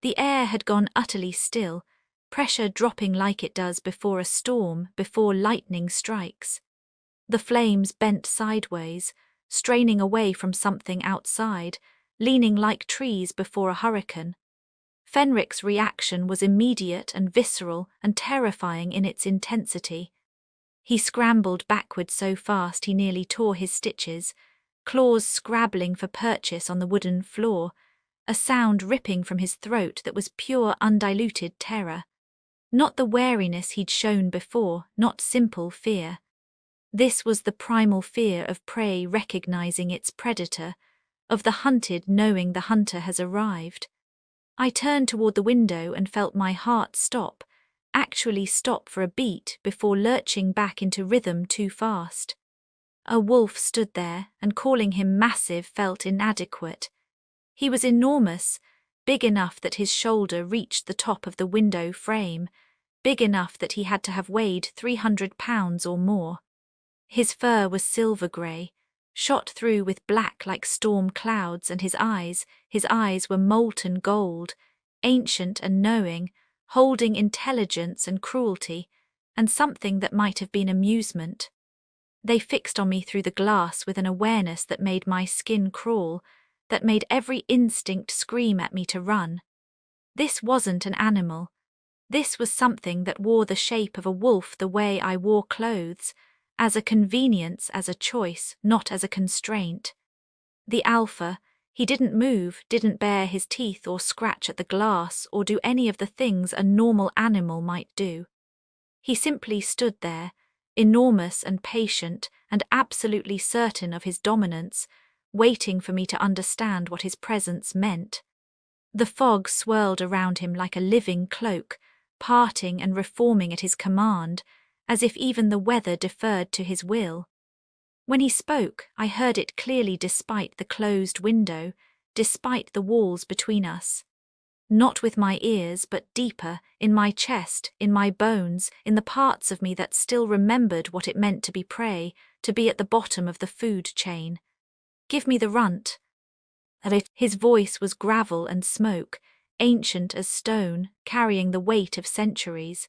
The air had gone utterly still, pressure dropping like it does before a storm, before lightning strikes. The flames bent sideways, straining away from something outside, leaning like trees before a hurricane. Fenric's reaction was immediate and visceral and terrifying in its intensity. He scrambled backward so fast he nearly tore his stitches, claws scrabbling for purchase on the wooden floor, a sound ripping from his throat that was pure undiluted terror. Not the wariness he'd shown before, not simple fear. This was the primal fear of prey recognizing its predator, of the hunted knowing the hunter has arrived. I turned toward the window and felt my heart stop, actually stop for a beat before lurching back into rhythm too fast. A wolf stood there, and calling him massive felt inadequate. He was enormous, big enough that his shoulder reached the top of the window frame, big enough that he had to have weighed 300 pounds or more. His fur was silver grey, shot through with black like storm clouds, and his eyes were molten gold, ancient and knowing, holding intelligence and cruelty, and something that might have been amusement. They fixed on me through the glass with an awareness that made my skin crawl, that made every instinct scream at me to run. This wasn't an animal. This was something that wore the shape of a wolf the way I wore clothes, as a convenience, as a choice, not as a constraint. The alpha, he didn't move, didn't bare his teeth or scratch at the glass or do any of the things a normal animal might do. He simply stood there, enormous and patient and absolutely certain of his dominance, waiting for me to understand what his presence meant. The fog swirled around him like a living cloak, parting and reforming at his command, as if even the weather deferred to his will. When he spoke, I heard it clearly despite the closed window, despite the walls between us. Not with my ears, but deeper, in my chest, in my bones, in the parts of me that still remembered what it meant to be prey, to be at the bottom of the food chain. Give me the runt. His voice was gravel and smoke, ancient as stone, carrying the weight of centuries.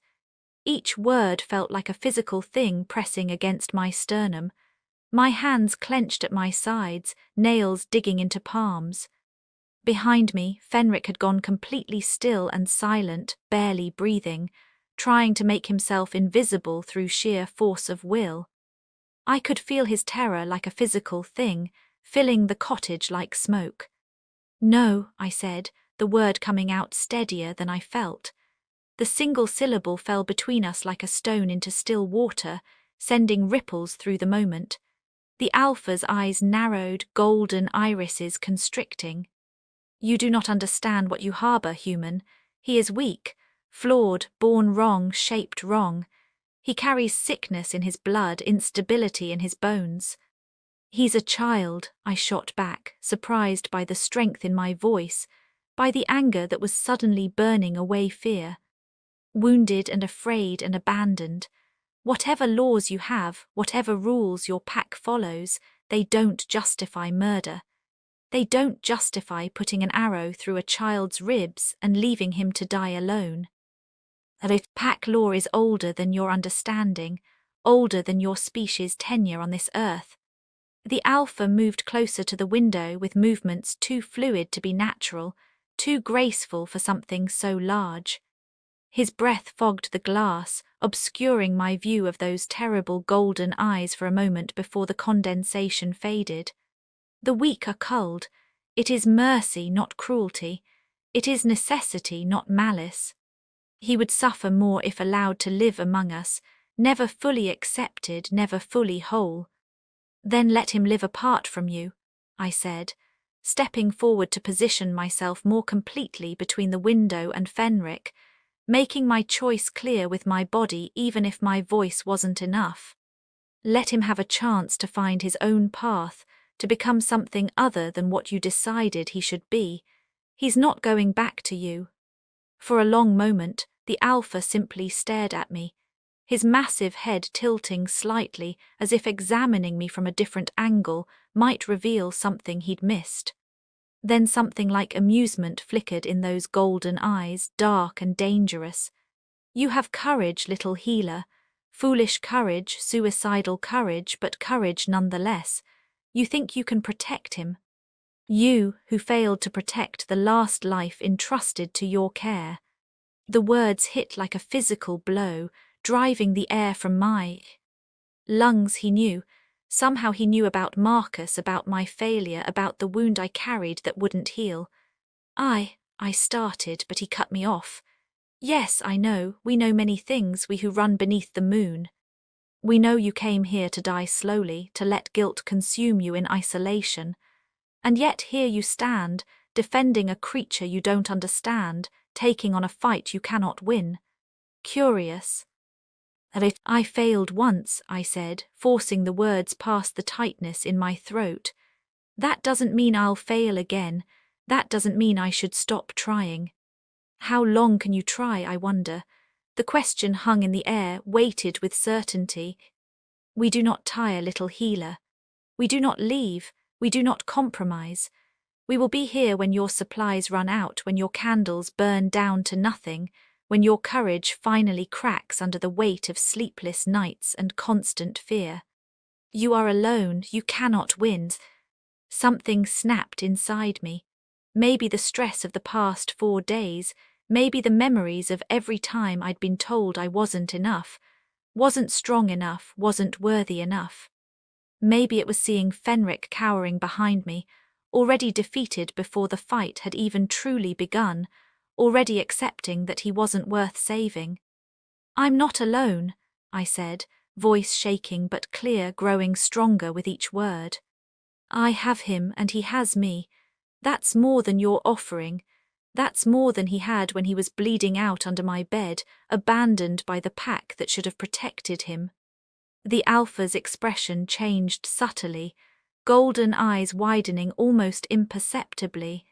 Each word felt like a physical thing pressing against my sternum. My hands clenched at my sides, nails digging into palms. Behind me, Fenric had gone completely still and silent, barely breathing, trying to make himself invisible through sheer force of will. I could feel his terror like a physical thing, filling the cottage like smoke. "No," I said, the word coming out steadier than I felt. The single syllable fell between us like a stone into still water, sending ripples through the moment. The alpha's eyes narrowed, golden irises constricting. You do not understand what you harbor, human. He is weak, flawed, born wrong, shaped wrong. He carries sickness in his blood, instability in his bones. He's a child, I shot back, surprised by the strength in my voice, by the anger that was suddenly burning away fear. Wounded and afraid and abandoned. Whatever laws you have, whatever rules your pack follows, they don't justify murder. They don't justify putting an arrow through a child's ribs and leaving him to die alone. If pack law is older than your understanding, older than your species' tenure on this earth. The alpha moved closer to the window with movements too fluid to be natural, too graceful for something so large. His breath fogged the glass, obscuring my view of those terrible golden eyes for a moment before the condensation faded. The weak are culled. It is mercy, not cruelty. It is necessity, not malice. He would suffer more if allowed to live among us, never fully accepted, never fully whole. Then let him live apart from you, I said, stepping forward to position myself more completely between the window and Fenric, making my choice clear with my body even if my voice wasn't enough. Let him have a chance to find his own path, to become something other than what you decided he should be. He's not going back to you. For a long moment, the alpha simply stared at me, his massive head tilting slightly as if examining me from a different angle might reveal something he'd missed. Then something like amusement flickered in those golden eyes, dark and dangerous. You have courage, little healer. Foolish courage, suicidal courage, but courage nonetheless. You think you can protect him. You, who failed to protect the last life entrusted to your care. The words hit like a physical blow, driving the air from my lungs. He knew. Somehow he knew about Marcus, about my failure, about the wound I carried that wouldn't heal. I started, but he cut me off. Yes, I know, we know many things, we who run beneath the moon. We know you came here to die slowly, to let guilt consume you in isolation. And yet here you stand, defending a creature you don't understand, taking on a fight you cannot win. Curious. If I failed once, I said, forcing the words past the tightness in my throat. That doesn't mean I'll fail again. That doesn't mean I should stop trying. How long can you try, I wonder? The question hung in the air, weighted with certainty. We do not tire, little healer. We do not leave. We do not compromise. We will be here when your supplies run out, when your candles burn down to nothing, when your courage finally cracks under the weight of sleepless nights and constant fear. You are alone, you cannot win. Something snapped inside me. Maybe the stress of the past 4 days, maybe the memories of every time I'd been told I wasn't enough, wasn't strong enough, wasn't worthy enough. Maybe it was seeing Fenric cowering behind me, already defeated before the fight had even truly begun, already accepting that he wasn't worth saving. I'm not alone, I said, voice shaking but clear, growing stronger with each word. I have him and he has me. That's more than you're offering. That's more than he had when he was bleeding out under my bed, abandoned by the pack that should have protected him. The alpha's expression changed subtly, golden eyes widening almost imperceptibly.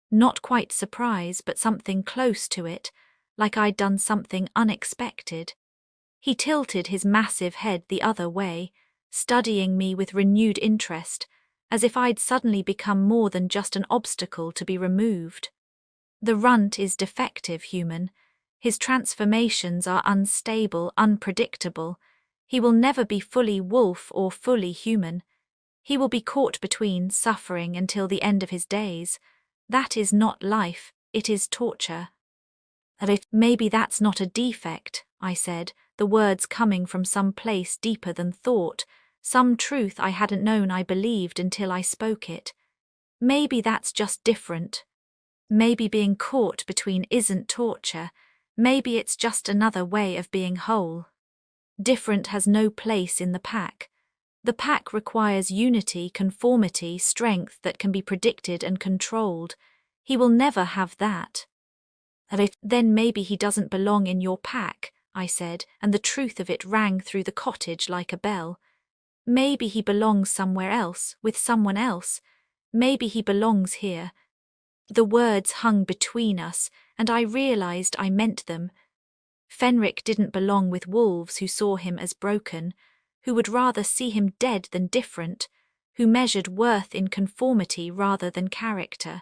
Not quite surprise, but something close to it, like I'd done something unexpected. He tilted his massive head the other way, studying me with renewed interest, as if I'd suddenly become more than just an obstacle to be removed. The runt is defective, human. His transformations are unstable, unpredictable. He will never be fully wolf or fully human. He will be caught between, suffering until the end of his days. That is not life, it is torture. Maybe that's not a defect, I said, the words coming from some place deeper than thought, some truth I hadn't known I believed until I spoke it. Maybe that's just different. Maybe being caught between isn't torture. Maybe it's just another way of being whole. Different has no place in the pack. The pack requires unity, conformity, strength that can be predicted and controlled. He will never have that. Then maybe he doesn't belong in your pack, I said, and the truth of it rang through the cottage like a bell. Maybe he belongs somewhere else, with someone else. Maybe he belongs here. The words hung between us, and I realized I meant them. Fenric didn't belong with wolves who saw him as broken, who would rather see him dead than different, who measured worth in conformity rather than character.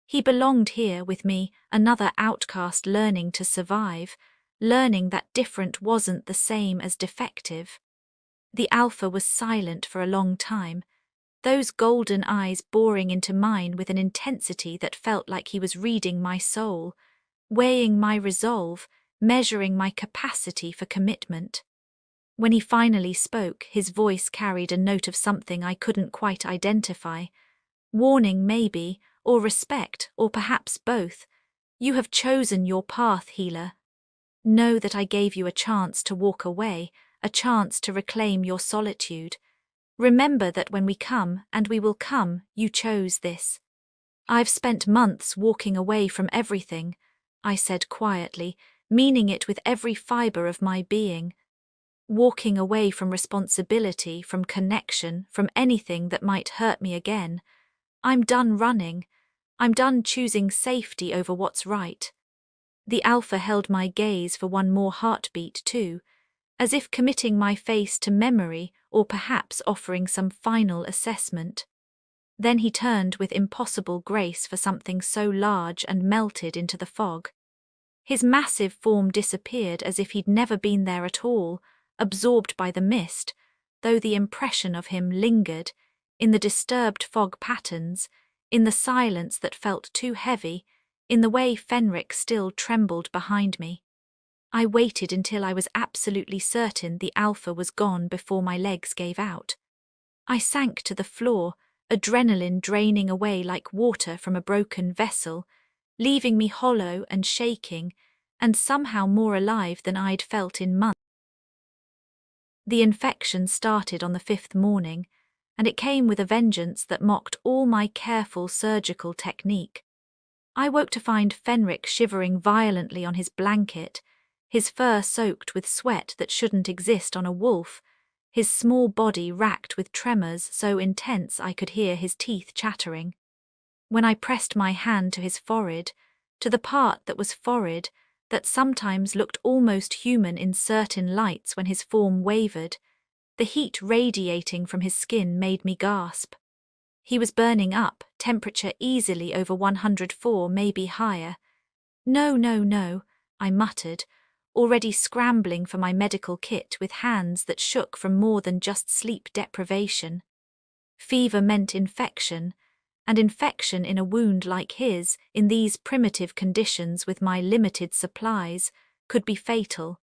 He belonged here with me, another outcast learning to survive, learning that different wasn't the same as defective. The alpha was silent for a long time, those golden eyes boring into mine with an intensity that felt like he was reading my soul, weighing my resolve, measuring my capacity for commitment. When he finally spoke, his voice carried a note of something I couldn't quite identify. Warning maybe, or respect, or perhaps both. You have chosen your path, healer. Know that I gave you a chance to walk away, a chance to reclaim your solitude. Remember that when we come, and we will come, you chose this. I've spent months walking away from everything, I said quietly, meaning it with every fiber of my being. Walking away from responsibility, from connection, from anything that might hurt me again. I'm done running. I'm done choosing safety over what's right. The alpha held my gaze for one more heartbeat too, as if committing my face to memory or perhaps offering some final assessment. Then he turned with impossible grace for something so large and melted into the fog. His massive form disappeared as if he'd never been there at all, absorbed by the mist, though the impression of him lingered, in the disturbed fog patterns, in the silence that felt too heavy, in the way Fenric still trembled behind me. I waited until I was absolutely certain the alpha was gone before my legs gave out. I sank to the floor, adrenaline draining away like water from a broken vessel, leaving me hollow and shaking, and somehow more alive than I'd felt in months. The infection started on the 5th morning, and it came with a vengeance that mocked all my careful surgical technique. I woke to find Fenric shivering violently on his blanket, his fur soaked with sweat that shouldn't exist on a wolf, his small body racked with tremors so intense I could hear his teeth chattering. When I pressed my hand to his forehead, to the part that was forehead, that sometimes looked almost human in certain lights when his form wavered, the heat radiating from his skin made me gasp. He was burning up, temperature easily over 104, maybe higher. No, no, no, I muttered, already scrambling for my medical kit with hands that shook from more than just sleep deprivation. Fever meant infection, and infection in a wound like his, in these primitive conditions with my limited supplies, could be fatal.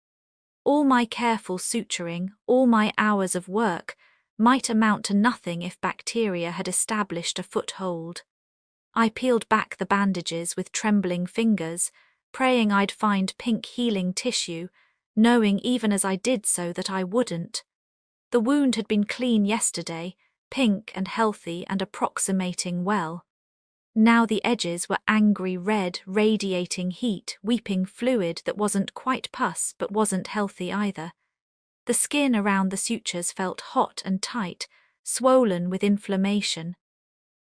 All my careful suturing, all my hours of work, might amount to nothing if bacteria had established a foothold. I peeled back the bandages with trembling fingers, praying I'd find pink healing tissue, knowing even as I did so that I wouldn't. The wound had been clean yesterday, pink and healthy and approximating well. Now the edges were angry red, radiating heat, weeping fluid that wasn't quite pus but wasn't healthy either. The skin around the sutures felt hot and tight, swollen with inflammation.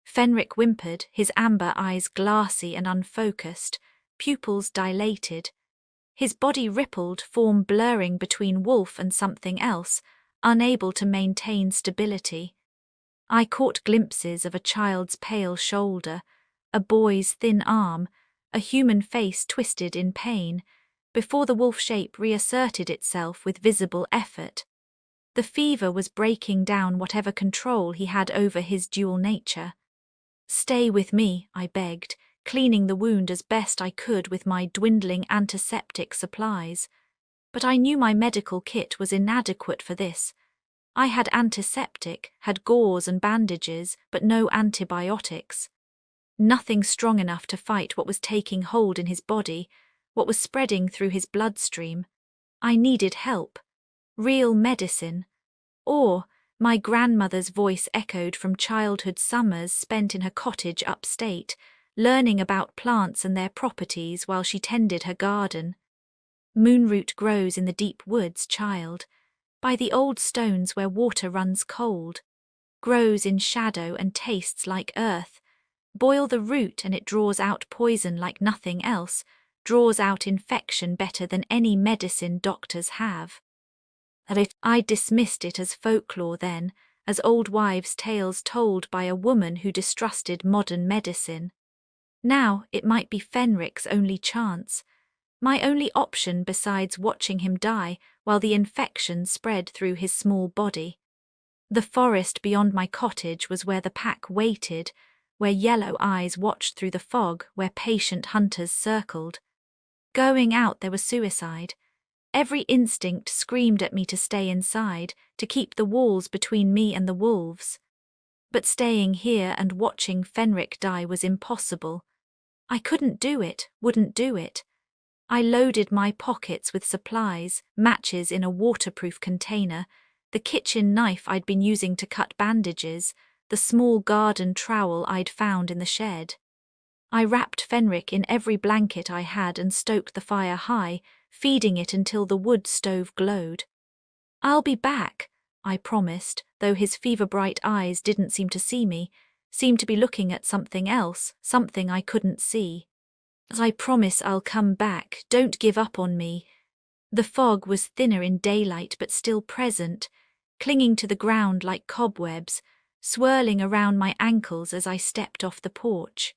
Fenric whimpered, his amber eyes glassy and unfocused, pupils dilated. His body rippled, form blurring between wolf and something else, unable to maintain stability. I caught glimpses of a child's pale shoulder, a boy's thin arm, a human face twisted in pain, before the wolf shape reasserted itself with visible effort. The fever was breaking down whatever control he had over his dual nature. "Stay with me," I begged, cleaning the wound as best I could with my dwindling antiseptic supplies. But I knew my medical kit was inadequate for this. I had antiseptic, had gauze and bandages, but no antibiotics. Nothing strong enough to fight what was taking hold in his body, what was spreading through his bloodstream. I needed help. Real medicine. Or, My grandmother's voice echoed from childhood summers spent in her cottage upstate, learning about plants and their properties while she tended her garden. Moonroot grows in the deep woods, child, by the old stones where water runs cold, grows in shadow and tastes like earth. Boil the root and it draws out poison like nothing else, draws out infection better than any medicine doctors have. I dismissed it as folklore then, as old wives' tales told by a woman who distrusted modern medicine. Now it might be Fenric's only chance, my only option besides watching him die while the infection spread through his small body. The forest beyond my cottage was where the pack waited, where yellow eyes watched through the fog, where patient hunters circled. Going out there was suicide. Every instinct screamed at me to stay inside, to keep the walls between me and the wolves. But staying here and watching Fenric die was impossible. I couldn't do it, wouldn't do it. I loaded my pockets with supplies, matches in a waterproof container, the kitchen knife I'd been using to cut bandages, the small garden trowel I'd found in the shed. I wrapped Fenric in every blanket I had and stoked the fire high, feeding it until the wood stove glowed. "I'll be back," I promised, though his fever-bright eyes didn't seem to see me, seemed to be looking at something else, something I couldn't see. "I promise I'll come back, don't give up on me." The fog was thinner in daylight but still present, clinging to the ground like cobwebs, swirling around my ankles as I stepped off the porch.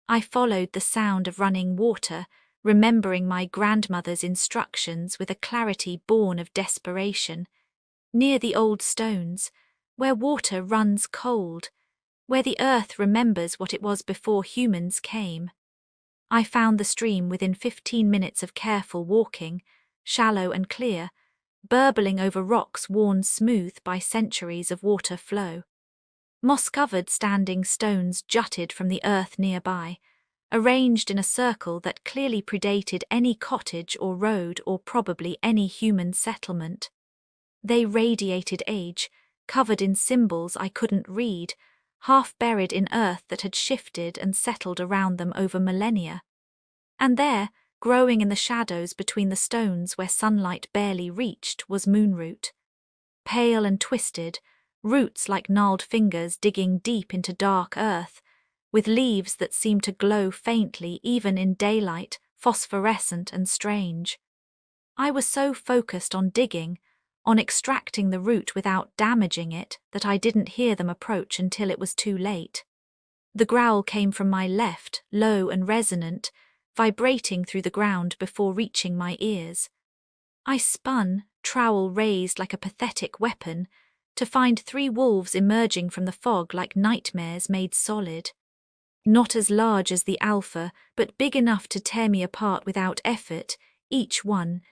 I followed the sound of running water, remembering my grandmother's instructions with a clarity born of desperation. Near the old stones, where water runs cold, where the earth remembers what it was before humans came. I found the stream within 15 minutes of careful walking, shallow and clear, burbling over rocks worn smooth by centuries of water flow. Moss-covered standing stones jutted from the earth nearby, arranged in a circle that clearly predated any cottage or road or probably any human settlement. They radiated age, covered in symbols I couldn't read, half buried in earth that had shifted and settled around them over millennia. And there, growing in the shadows between the stones where sunlight barely reached, was moonroot. Pale and twisted, roots like gnarled fingers digging deep into dark earth, with leaves that seemed to glow faintly even in daylight, phosphorescent and strange. I was so focused on digging, on extracting the root without damaging it, that I didn't hear them approach until it was too late. The growl came from my left, low and resonant, vibrating through the ground before reaching my ears. I spun, trowel raised like a pathetic weapon, to find 3 wolves emerging from the fog like nightmares made solid. Not as large as the alpha, but big enough to tear me apart without effort, each one.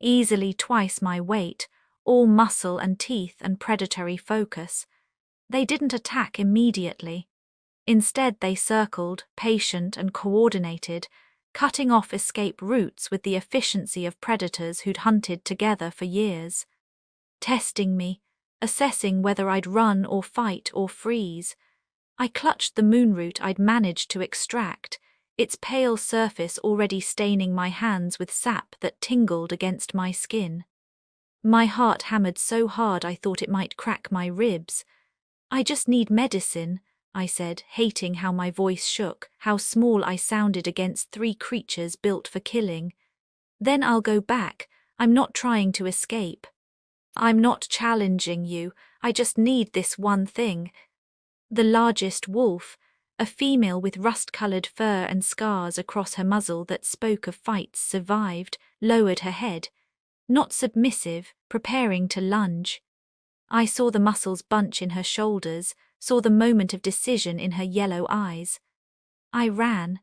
Easily twice my weight, all muscle and teeth and predatory focus. They didn't attack immediately. Instead they circled, patient and coordinated, cutting off escape routes with the efficiency of predators who'd hunted together for years. Testing me, assessing whether I'd run or fight or freeze. I clutched the moonroot I'd managed to extract, its pale surface already staining my hands with sap that tingled against my skin. My heart hammered so hard I thought it might crack my ribs. "I just need medicine," I said, hating how my voice shook, how small I sounded against 3 creatures built for killing. "Then I'll go back. I'm not trying to escape. I'm not challenging you, I just need this one thing." The largest wolf, a female with rust-coloured fur and scars across her muzzle that spoke of fights survived, lowered her head, not submissive, preparing to lunge. I saw the muscles bunch in her shoulders, saw the moment of decision in her yellow eyes. I ran,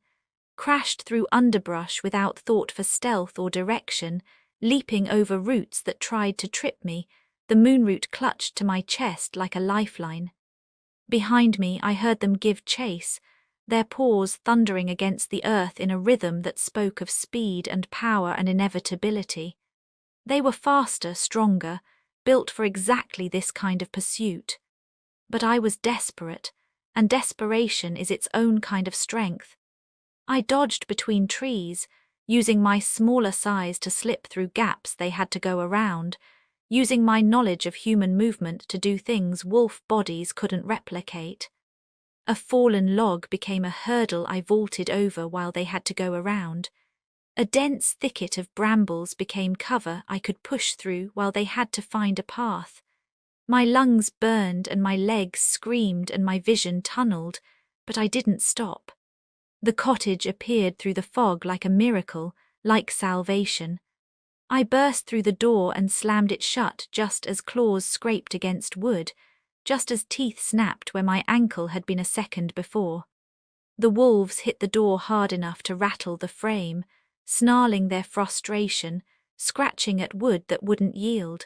crashed through underbrush without thought for stealth or direction, leaping over roots that tried to trip me, the moonroot clutched to my chest like a lifeline. Behind me I heard them give chase, their paws thundering against the earth in a rhythm that spoke of speed and power and inevitability. They were faster, stronger, built for exactly this kind of pursuit. But I was desperate, and desperation is its own kind of strength. I dodged between trees, using my smaller size to slip through gaps they had to go around, using my knowledge of human movement to do things wolf bodies couldn't replicate. A fallen log became a hurdle I vaulted over while they had to go around. A dense thicket of brambles became cover I could push through while they had to find a path. My lungs burned and my legs screamed and my vision tunneled, but I didn't stop. The cottage appeared through the fog like a miracle, like salvation. I burst through the door and slammed it shut just as claws scraped against wood, just as teeth snapped where my ankle had been a second before. The wolves hit the door hard enough to rattle the frame, snarling their frustration, scratching at wood that wouldn't yield.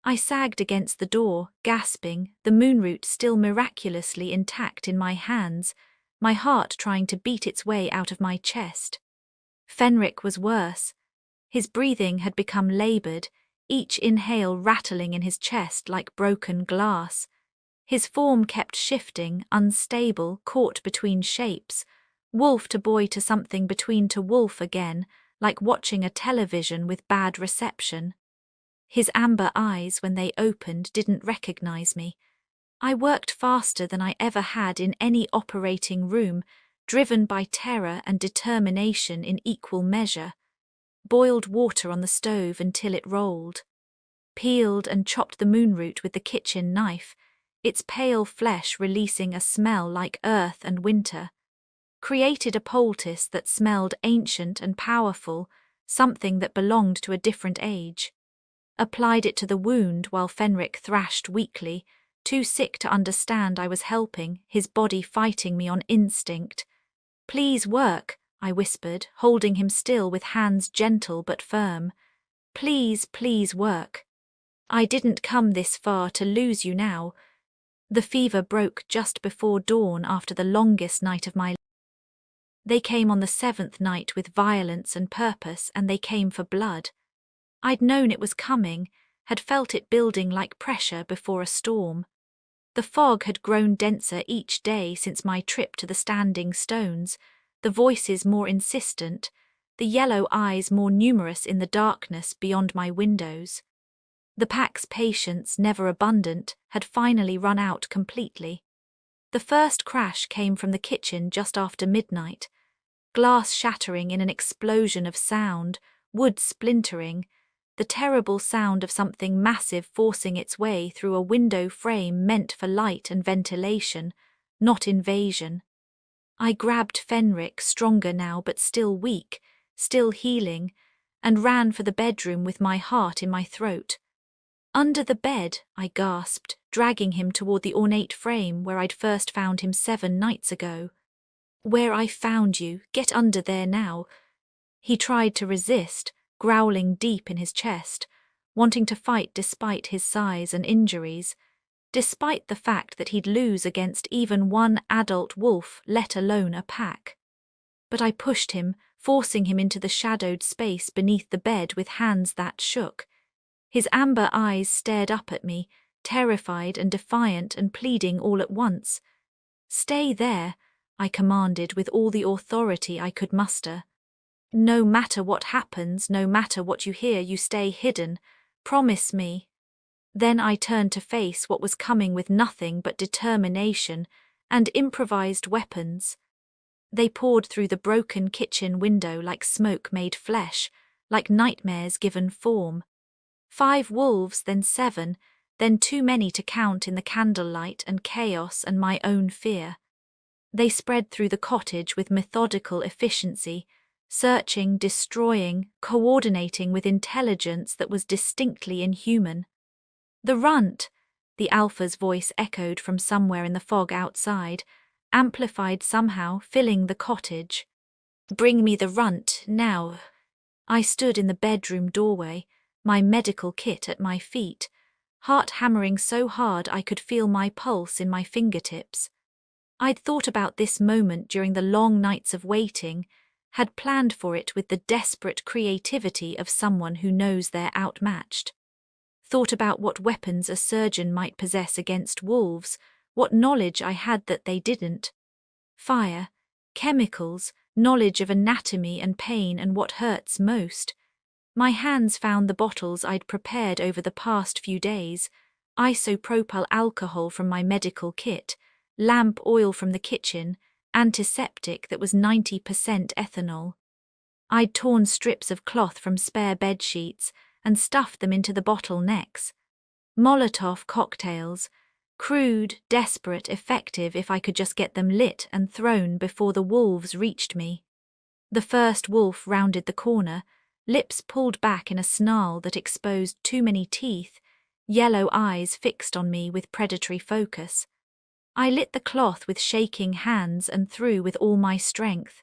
I sagged against the door, gasping, the moonroot still miraculously intact in my hands, my heart trying to beat its way out of my chest. Fenric was worse. His breathing had become laboured, each inhale rattling in his chest like broken glass. His form kept shifting, unstable, caught between shapes, wolf to boy to something between to wolf again, like watching a television with bad reception. His amber eyes, when they opened, didn't recognize me. I worked faster than I ever had in any operating room, driven by terror and determination in equal measure. Boiled water on the stove until it rolled. Peeled and chopped the moonroot with the kitchen knife, its pale flesh releasing a smell like earth and winter. Created a poultice that smelled ancient and powerful, something that belonged to a different age. Applied it to the wound while Fenric thrashed weakly, too sick to understand I was helping, his body fighting me on instinct. "Please work," I whispered, holding him still with hands gentle but firm. "Please, please work. I didn't come this far to lose you now." The fever broke just before dawn after the longest night of my life. They came on the 7th night with violence and purpose, and they came for blood. I'd known it was coming, had felt it building like pressure before a storm. The fog had grown denser each day since my trip to the Standing Stones, the voices more insistent, the yellow eyes more numerous in the darkness beyond my windows. The pack's patience, never abundant, had finally run out completely. The first crash came from the kitchen just after midnight, glass shattering in an explosion of sound, wood splintering, the terrible sound of something massive forcing its way through a window frame meant for light and ventilation, not invasion. I grabbed Fenric, stronger now but still weak, still healing, and ran for the bedroom with my heart in my throat. "Under the bed," I gasped, dragging him toward the ornate frame where I'd first found him 7 nights ago. "Where I found you, get under there now." He tried to resist, growling deep in his chest, wanting to fight despite his size and injuries, despite the fact that he'd lose against even one adult wolf, let alone a pack. But I pushed him, forcing him into the shadowed space beneath the bed with hands that shook. His amber eyes stared up at me, terrified and defiant and pleading all at once. "Stay there," I commanded with all the authority I could muster. "No matter what happens, no matter what you hear, you stay hidden. Promise me." Then I turned to face what was coming with nothing but determination and improvised weapons. They poured through the broken kitchen window like smoke made flesh, like nightmares given form. 5 wolves, then 7, then too many to count in the candlelight and chaos and my own fear. They spread through the cottage with methodical efficiency, searching, destroying, coordinating with intelligence that was distinctly inhuman. "The runt!" the alpha's voice echoed from somewhere in the fog outside, amplified somehow, filling the cottage. "Bring me the runt, now." I stood in the bedroom doorway, my medical kit at my feet, heart hammering so hard I could feel my pulse in my fingertips. I'd thought about this moment during the long nights of waiting, had planned for it with the desperate creativity of someone who knows they're outmatched. thought about what weapons a surgeon might possess against wolves, what knowledge I had that they didn't. Fire, chemicals, knowledge of anatomy and pain and what hurts most. My hands found the bottles I'd prepared over the past few days, isopropyl alcohol from my medical kit, lamp oil from the kitchen, antiseptic that was 90% ethanol. I'd torn strips of cloth from spare bed sheets and stuffed them into the bottle necks. Molotov cocktails, crude, desperate, effective if I could just get them lit and thrown before the wolves reached me. The first wolf rounded the corner, lips pulled back in a snarl that exposed too many teeth, yellow eyes fixed on me with predatory focus. I lit the cloth with shaking hands and threw with all my strength.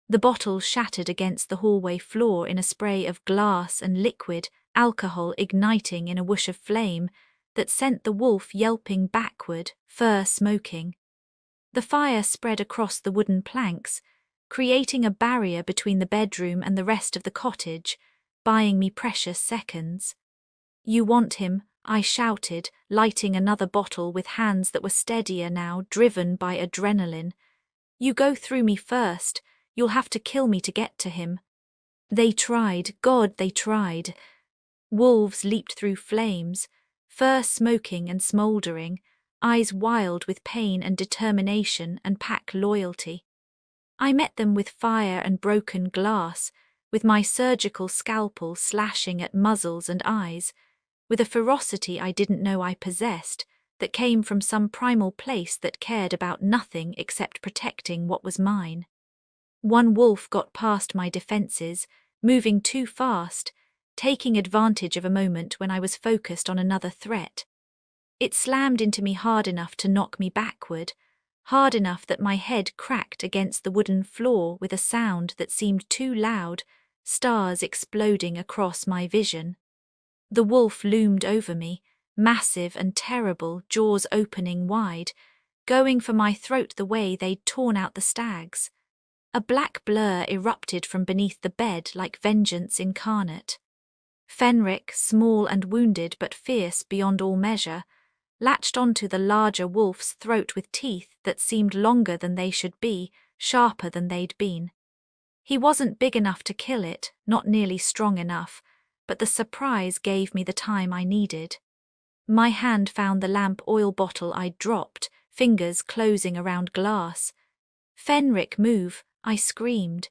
The bottle shattered against the hallway floor in a spray of glass and liquid, alcohol igniting in a whoosh of flame that sent the wolf yelping backward, fur smoking. The fire spread across the wooden planks, creating a barrier between the bedroom and the rest of the cottage, buying me precious seconds. "You want him," I shouted, lighting another bottle with hands that were steadier now, driven by adrenaline. "You go through me first. You'll have to kill me to get to him." They tried, God, they tried. Wolves leaped through flames, fur smoking and smouldering, eyes wild with pain and determination and pack loyalty. I met them with fire and broken glass, with my surgical scalpel slashing at muzzles and eyes, with a ferocity I didn't know I possessed, that came from some primal place that cared about nothing except protecting what was mine. One wolf got past my defenses, moving too fast, taking advantage of a moment when I was focused on another threat. It slammed into me hard enough to knock me backward, hard enough that my head cracked against the wooden floor with a sound that seemed too loud, stars exploding across my vision. The wolf loomed over me, massive and terrible, jaws opening wide, going for my throat the way they'd torn out the stags. A black blur erupted from beneath the bed like vengeance incarnate. Fenric, small and wounded but fierce beyond all measure, latched onto the larger wolf's throat with teeth that seemed longer than they should be, sharper than they'd been. He wasn't big enough to kill it, not nearly strong enough, but the surprise gave me the time I needed. My hand found the lamp oil bottle I'd dropped, fingers closing around glass. "Fenric, move," I screamed.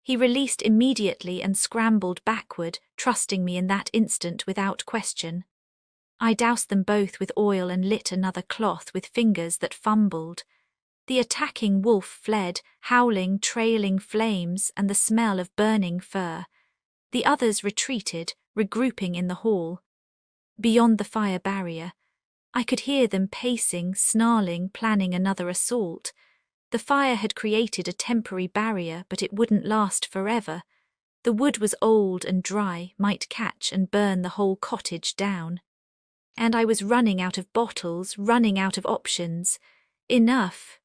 He released immediately and scrambled backward, trusting me in that instant without question. I doused them both with oil and lit another cloth with fingers that fumbled. The attacking wolf fled, howling, trailing flames and the smell of burning fur. The others retreated, regrouping in the hall. Beyond the fire barrier, I could hear them pacing, snarling, planning another assault. The fire had created a temporary barrier, but it wouldn't last forever. The wood was old and dry, might catch and burn the whole cottage down. And I was running out of bottles, running out of options. Enough.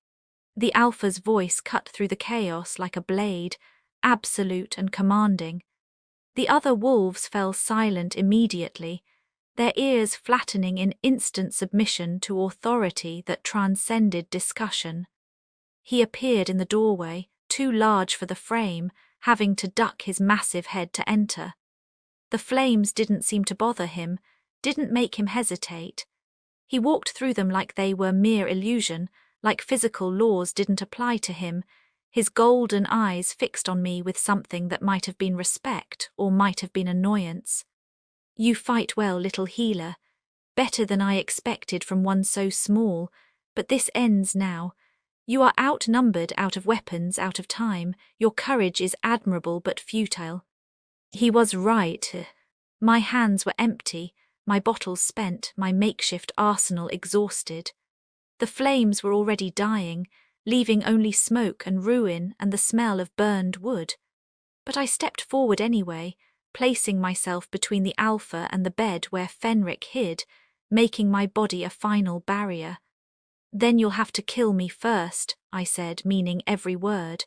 The alpha's voice cut through the chaos like a blade, absolute and commanding. The other wolves fell silent immediately, their ears flattening in instant submission to authority that transcended discussion. He appeared in the doorway, too large for the frame, having to duck his massive head to enter. The flames didn't seem to bother him, didn't make him hesitate. He walked through them like they were mere illusion, like physical laws didn't apply to him, his golden eyes fixed on me with something that might have been respect or might have been annoyance. "You fight well, little healer. Better than I expected from one so small, but this ends now. You are outnumbered, out of weapons, out of time. Your courage is admirable but futile." He was right. My hands were empty, my bottles spent, my makeshift arsenal exhausted. The flames were already dying, leaving only smoke and ruin and the smell of burned wood. But I stepped forward anyway, placing myself between the alpha and the bed where Fenric hid, making my body a final barrier. "Then you'll have to kill me first," I said, meaning every word.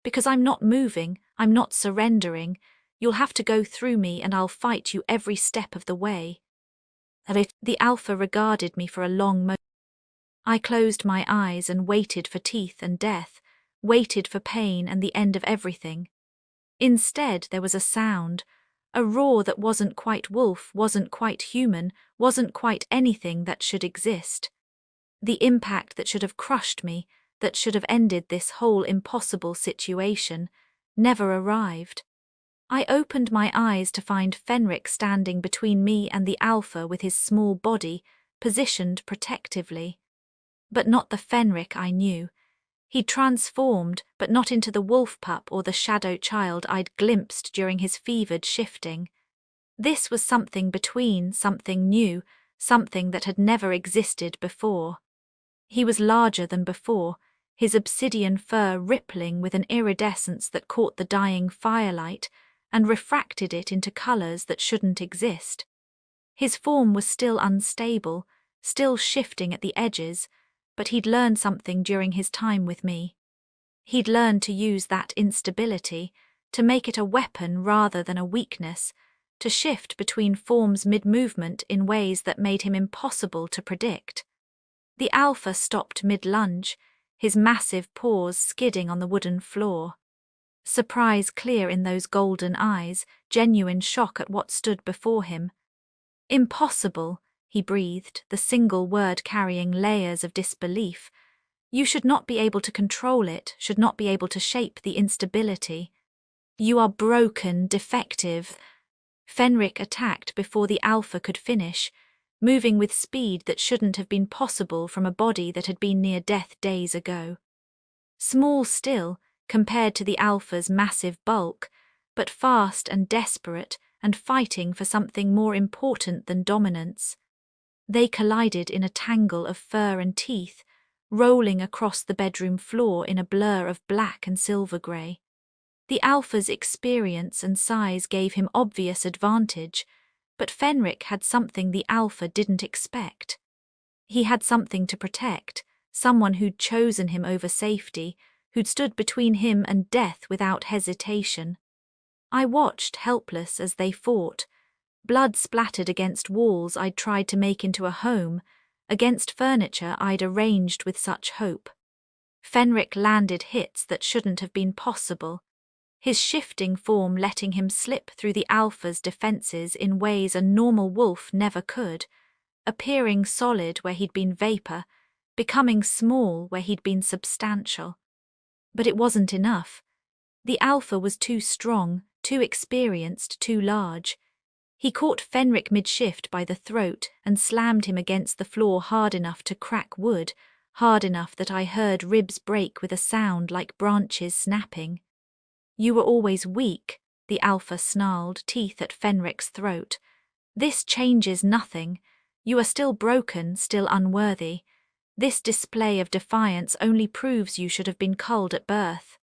"Because I'm not moving, I'm not surrendering. You'll have to go through me and I'll fight you every step of the way." The alpha regarded me for a long moment. I closed my eyes and waited for teeth and death, waited for pain and the end of everything. Instead, there was a sound, a roar that wasn't quite wolf, wasn't quite human, wasn't quite anything that should exist. The impact that should have crushed me, that should have ended this whole impossible situation, never arrived. I opened my eyes to find Fenric standing between me and the alpha with his small body, positioned protectively. But not the Fenric I knew. He'd transformed, but not into the wolf pup or the shadow child I'd glimpsed during his fevered shifting. This was something between, something new, something that had never existed before. He was larger than before, his obsidian fur rippling with an iridescence that caught the dying firelight and refracted it into colors that shouldn't exist. His form was still unstable, still shifting at the edges, but he'd learned something during his time with me. He'd learned to use that instability, to make it a weapon rather than a weakness, to shift between forms mid-movement in ways that made him impossible to predict. The alpha stopped mid-lunge, his massive paws skidding on the wooden floor. Surprise clear in those golden eyes, genuine shock at what stood before him. Impossible, he breathed, the single word carrying layers of disbelief. You should not be able to control it, should not be able to shape the instability. You are broken, defective. Fenric attacked before the alpha could finish, moving with speed that shouldn't have been possible from a body that had been near death days ago. Small still, compared to the alpha's massive bulk, but fast and desperate and fighting for something more important than dominance. They collided in a tangle of fur and teeth, rolling across the bedroom floor in a blur of black and silver grey. The alpha's experience and size gave him obvious advantage, but Fenric had something the alpha didn't expect. He had something to protect, someone who'd chosen him over safety, who'd stood between him and death without hesitation. I watched, helpless, as they fought. Blood splattered against walls I'd tried to make into a home, against furniture I'd arranged with such hope. Fenric landed hits that shouldn't have been possible, his shifting form letting him slip through the alpha's defenses in ways a normal wolf never could, appearing solid where he'd been vapor, becoming small where he'd been substantial. But it wasn't enough. The alpha was too strong, too experienced, too large. He caught Fenric mid-shift by the throat and slammed him against the floor hard enough to crack wood, hard enough that I heard ribs break with a sound like branches snapping. You were always weak, the alpha snarled, teeth at Fenric's throat. This changes nothing. You are still broken, still unworthy. This display of defiance only proves you should have been culled at birth.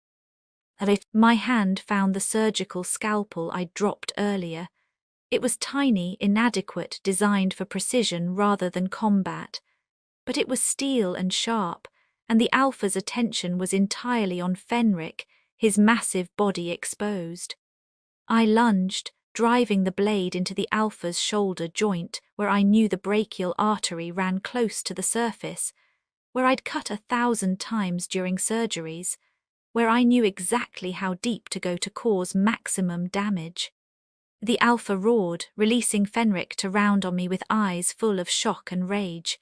My hand found the surgical scalpel I'd dropped earlier. It was tiny, inadequate, designed for precision rather than combat. But it was steel and sharp, and the alpha's attention was entirely on Fenric, his massive body exposed. I lunged, driving the blade into the alpha's shoulder joint where I knew the brachial artery ran close to the surface, where I'd cut 1,000 times during surgeries, where I knew exactly how deep to go to cause maximum damage. The alpha roared, releasing Fenric to round on me with eyes full of shock and rage.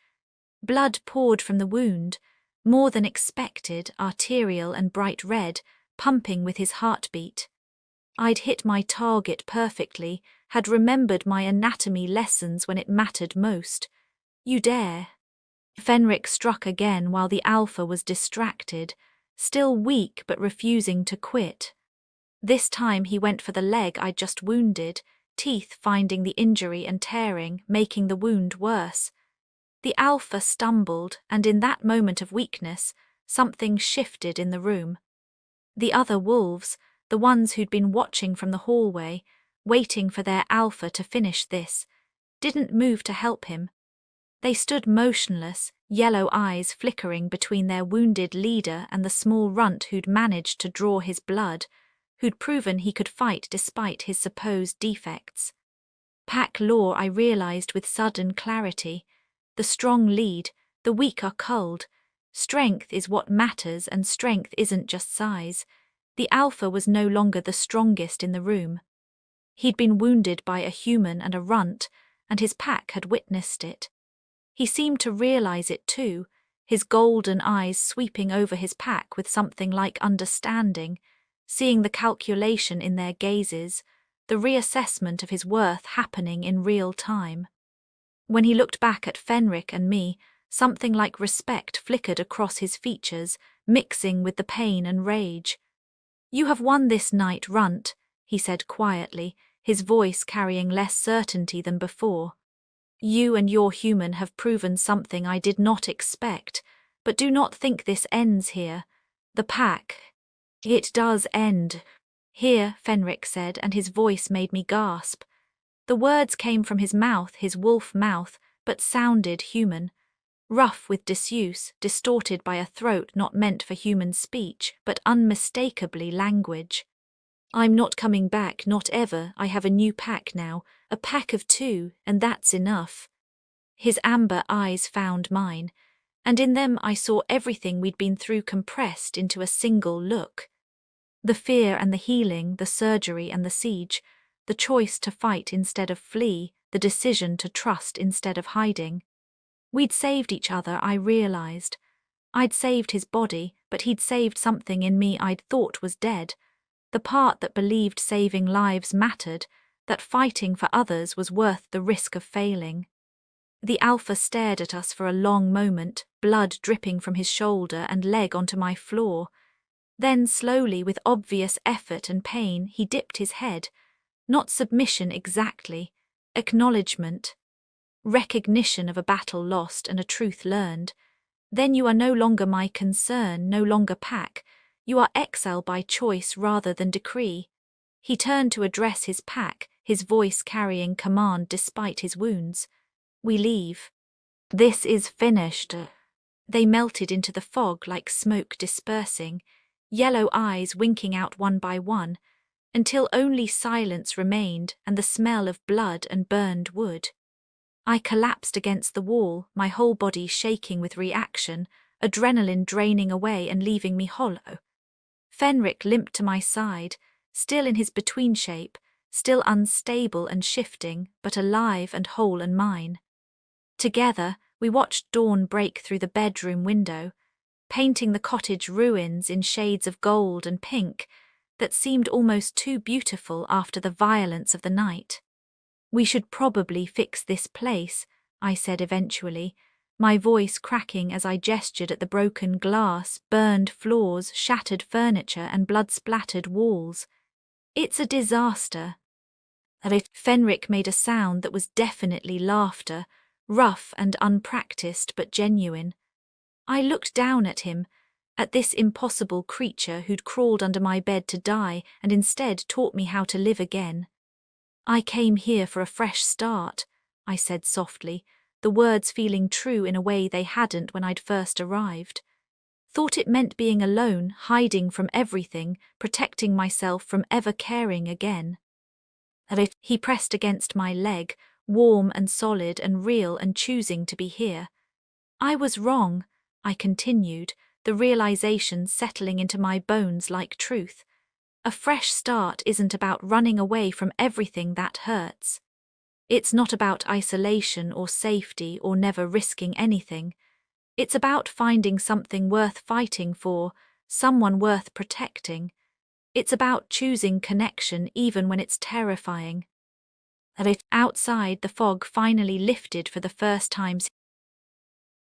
Blood poured from the wound, more than expected, arterial and bright red, pumping with his heartbeat. I'd hit my target perfectly, had remembered my anatomy lessons when it mattered most. You dare. Fenric struck again while the alpha was distracted, still weak but refusing to quit. This time he went for the leg I'd just wounded, teeth finding the injury and tearing, making the wound worse. The alpha stumbled, and in that moment of weakness, something shifted in the room. The other wolves, the ones who'd been watching from the hallway, waiting for their alpha to finish this, didn't move to help him. They stood motionless, yellow eyes flickering between their wounded leader and the small runt who'd managed to draw his blood, who'd proven he could fight despite his supposed defects. Pack lore, I realized with sudden clarity. The strong lead, the weak are culled. Strength is what matters, and strength isn't just size. The alpha was no longer the strongest in the room. He'd been wounded by a human and a runt, and his pack had witnessed it. He seemed to realize it too, his golden eyes sweeping over his pack with something like understanding, seeing the calculation in their gazes, the reassessment of his worth happening in real time. When he looked back at Fenric and me, something like respect flickered across his features, mixing with the pain and rage. "You have won this night, Runt," he said quietly, his voice carrying less certainty than before. "You and your human have proven something I did not expect, but do not think this ends here. The pack, it does end." "Here," Fenric said, and his voice made me gasp. The words came from his mouth, his wolf mouth, but sounded human. Rough with disuse, distorted by a throat not meant for human speech, but unmistakably language. "I'm not coming back, not ever. I have a new pack now, a pack of 2, and that's enough." His amber eyes found mine, and in them I saw everything we'd been through compressed into a single look. The fear and the healing, the surgery and the siege, the choice to fight instead of flee, the decision to trust instead of hiding. We'd saved each other, I realized. I'd saved his body, but he'd saved something in me I'd thought was dead. The part that believed saving lives mattered, that fighting for others was worth the risk of failing. The alpha stared at us for a long moment, blood dripping from his shoulder and leg onto my floor. Then slowly, with obvious effort and pain, he dipped his head. Not submission exactly, acknowledgement. Recognition of a battle lost and a truth learned. "Then you are no longer my concern, no longer pack. You are exile by choice rather than decree." He turned to address his pack, his voice carrying command despite his wounds. "We leave. This is finished." They melted into the fog like smoke dispersing, yellow eyes winking out one by one, until only silence remained and the smell of blood and burned wood. I collapsed against the wall, my whole body shaking with reaction, adrenaline draining away and leaving me hollow. Fenric limped to my side, still in his between shape, still unstable and shifting, but alive and whole and mine. Together, we watched dawn break through the bedroom window, painting the cottage ruins in shades of gold and pink that seemed almost too beautiful after the violence of the night. "We should probably fix this place," I said eventually, my voice cracking as I gestured at the broken glass, burned floors, shattered furniture, and blood-splattered walls. "It's a disaster." Fenric made a sound that was definitely laughter, rough and unpracticed but genuine. I looked down at him, at this impossible creature who'd crawled under my bed to die and instead taught me how to live again. "I came here for a fresh start," I said softly, the words feeling true in a way they hadn't when I'd first arrived. "Thought it meant being alone, hiding from everything, protecting myself from ever caring again." He pressed against my leg, warm and solid and real and choosing to be here. "I was wrong," I continued, the realization settling into my bones like truth. "A fresh start isn't about running away from everything that hurts. It's not about isolation or safety or never risking anything. It's about finding something worth fighting for, someone worth protecting. It's about choosing connection even when it's terrifying." Outside, the fog finally lifted for the first time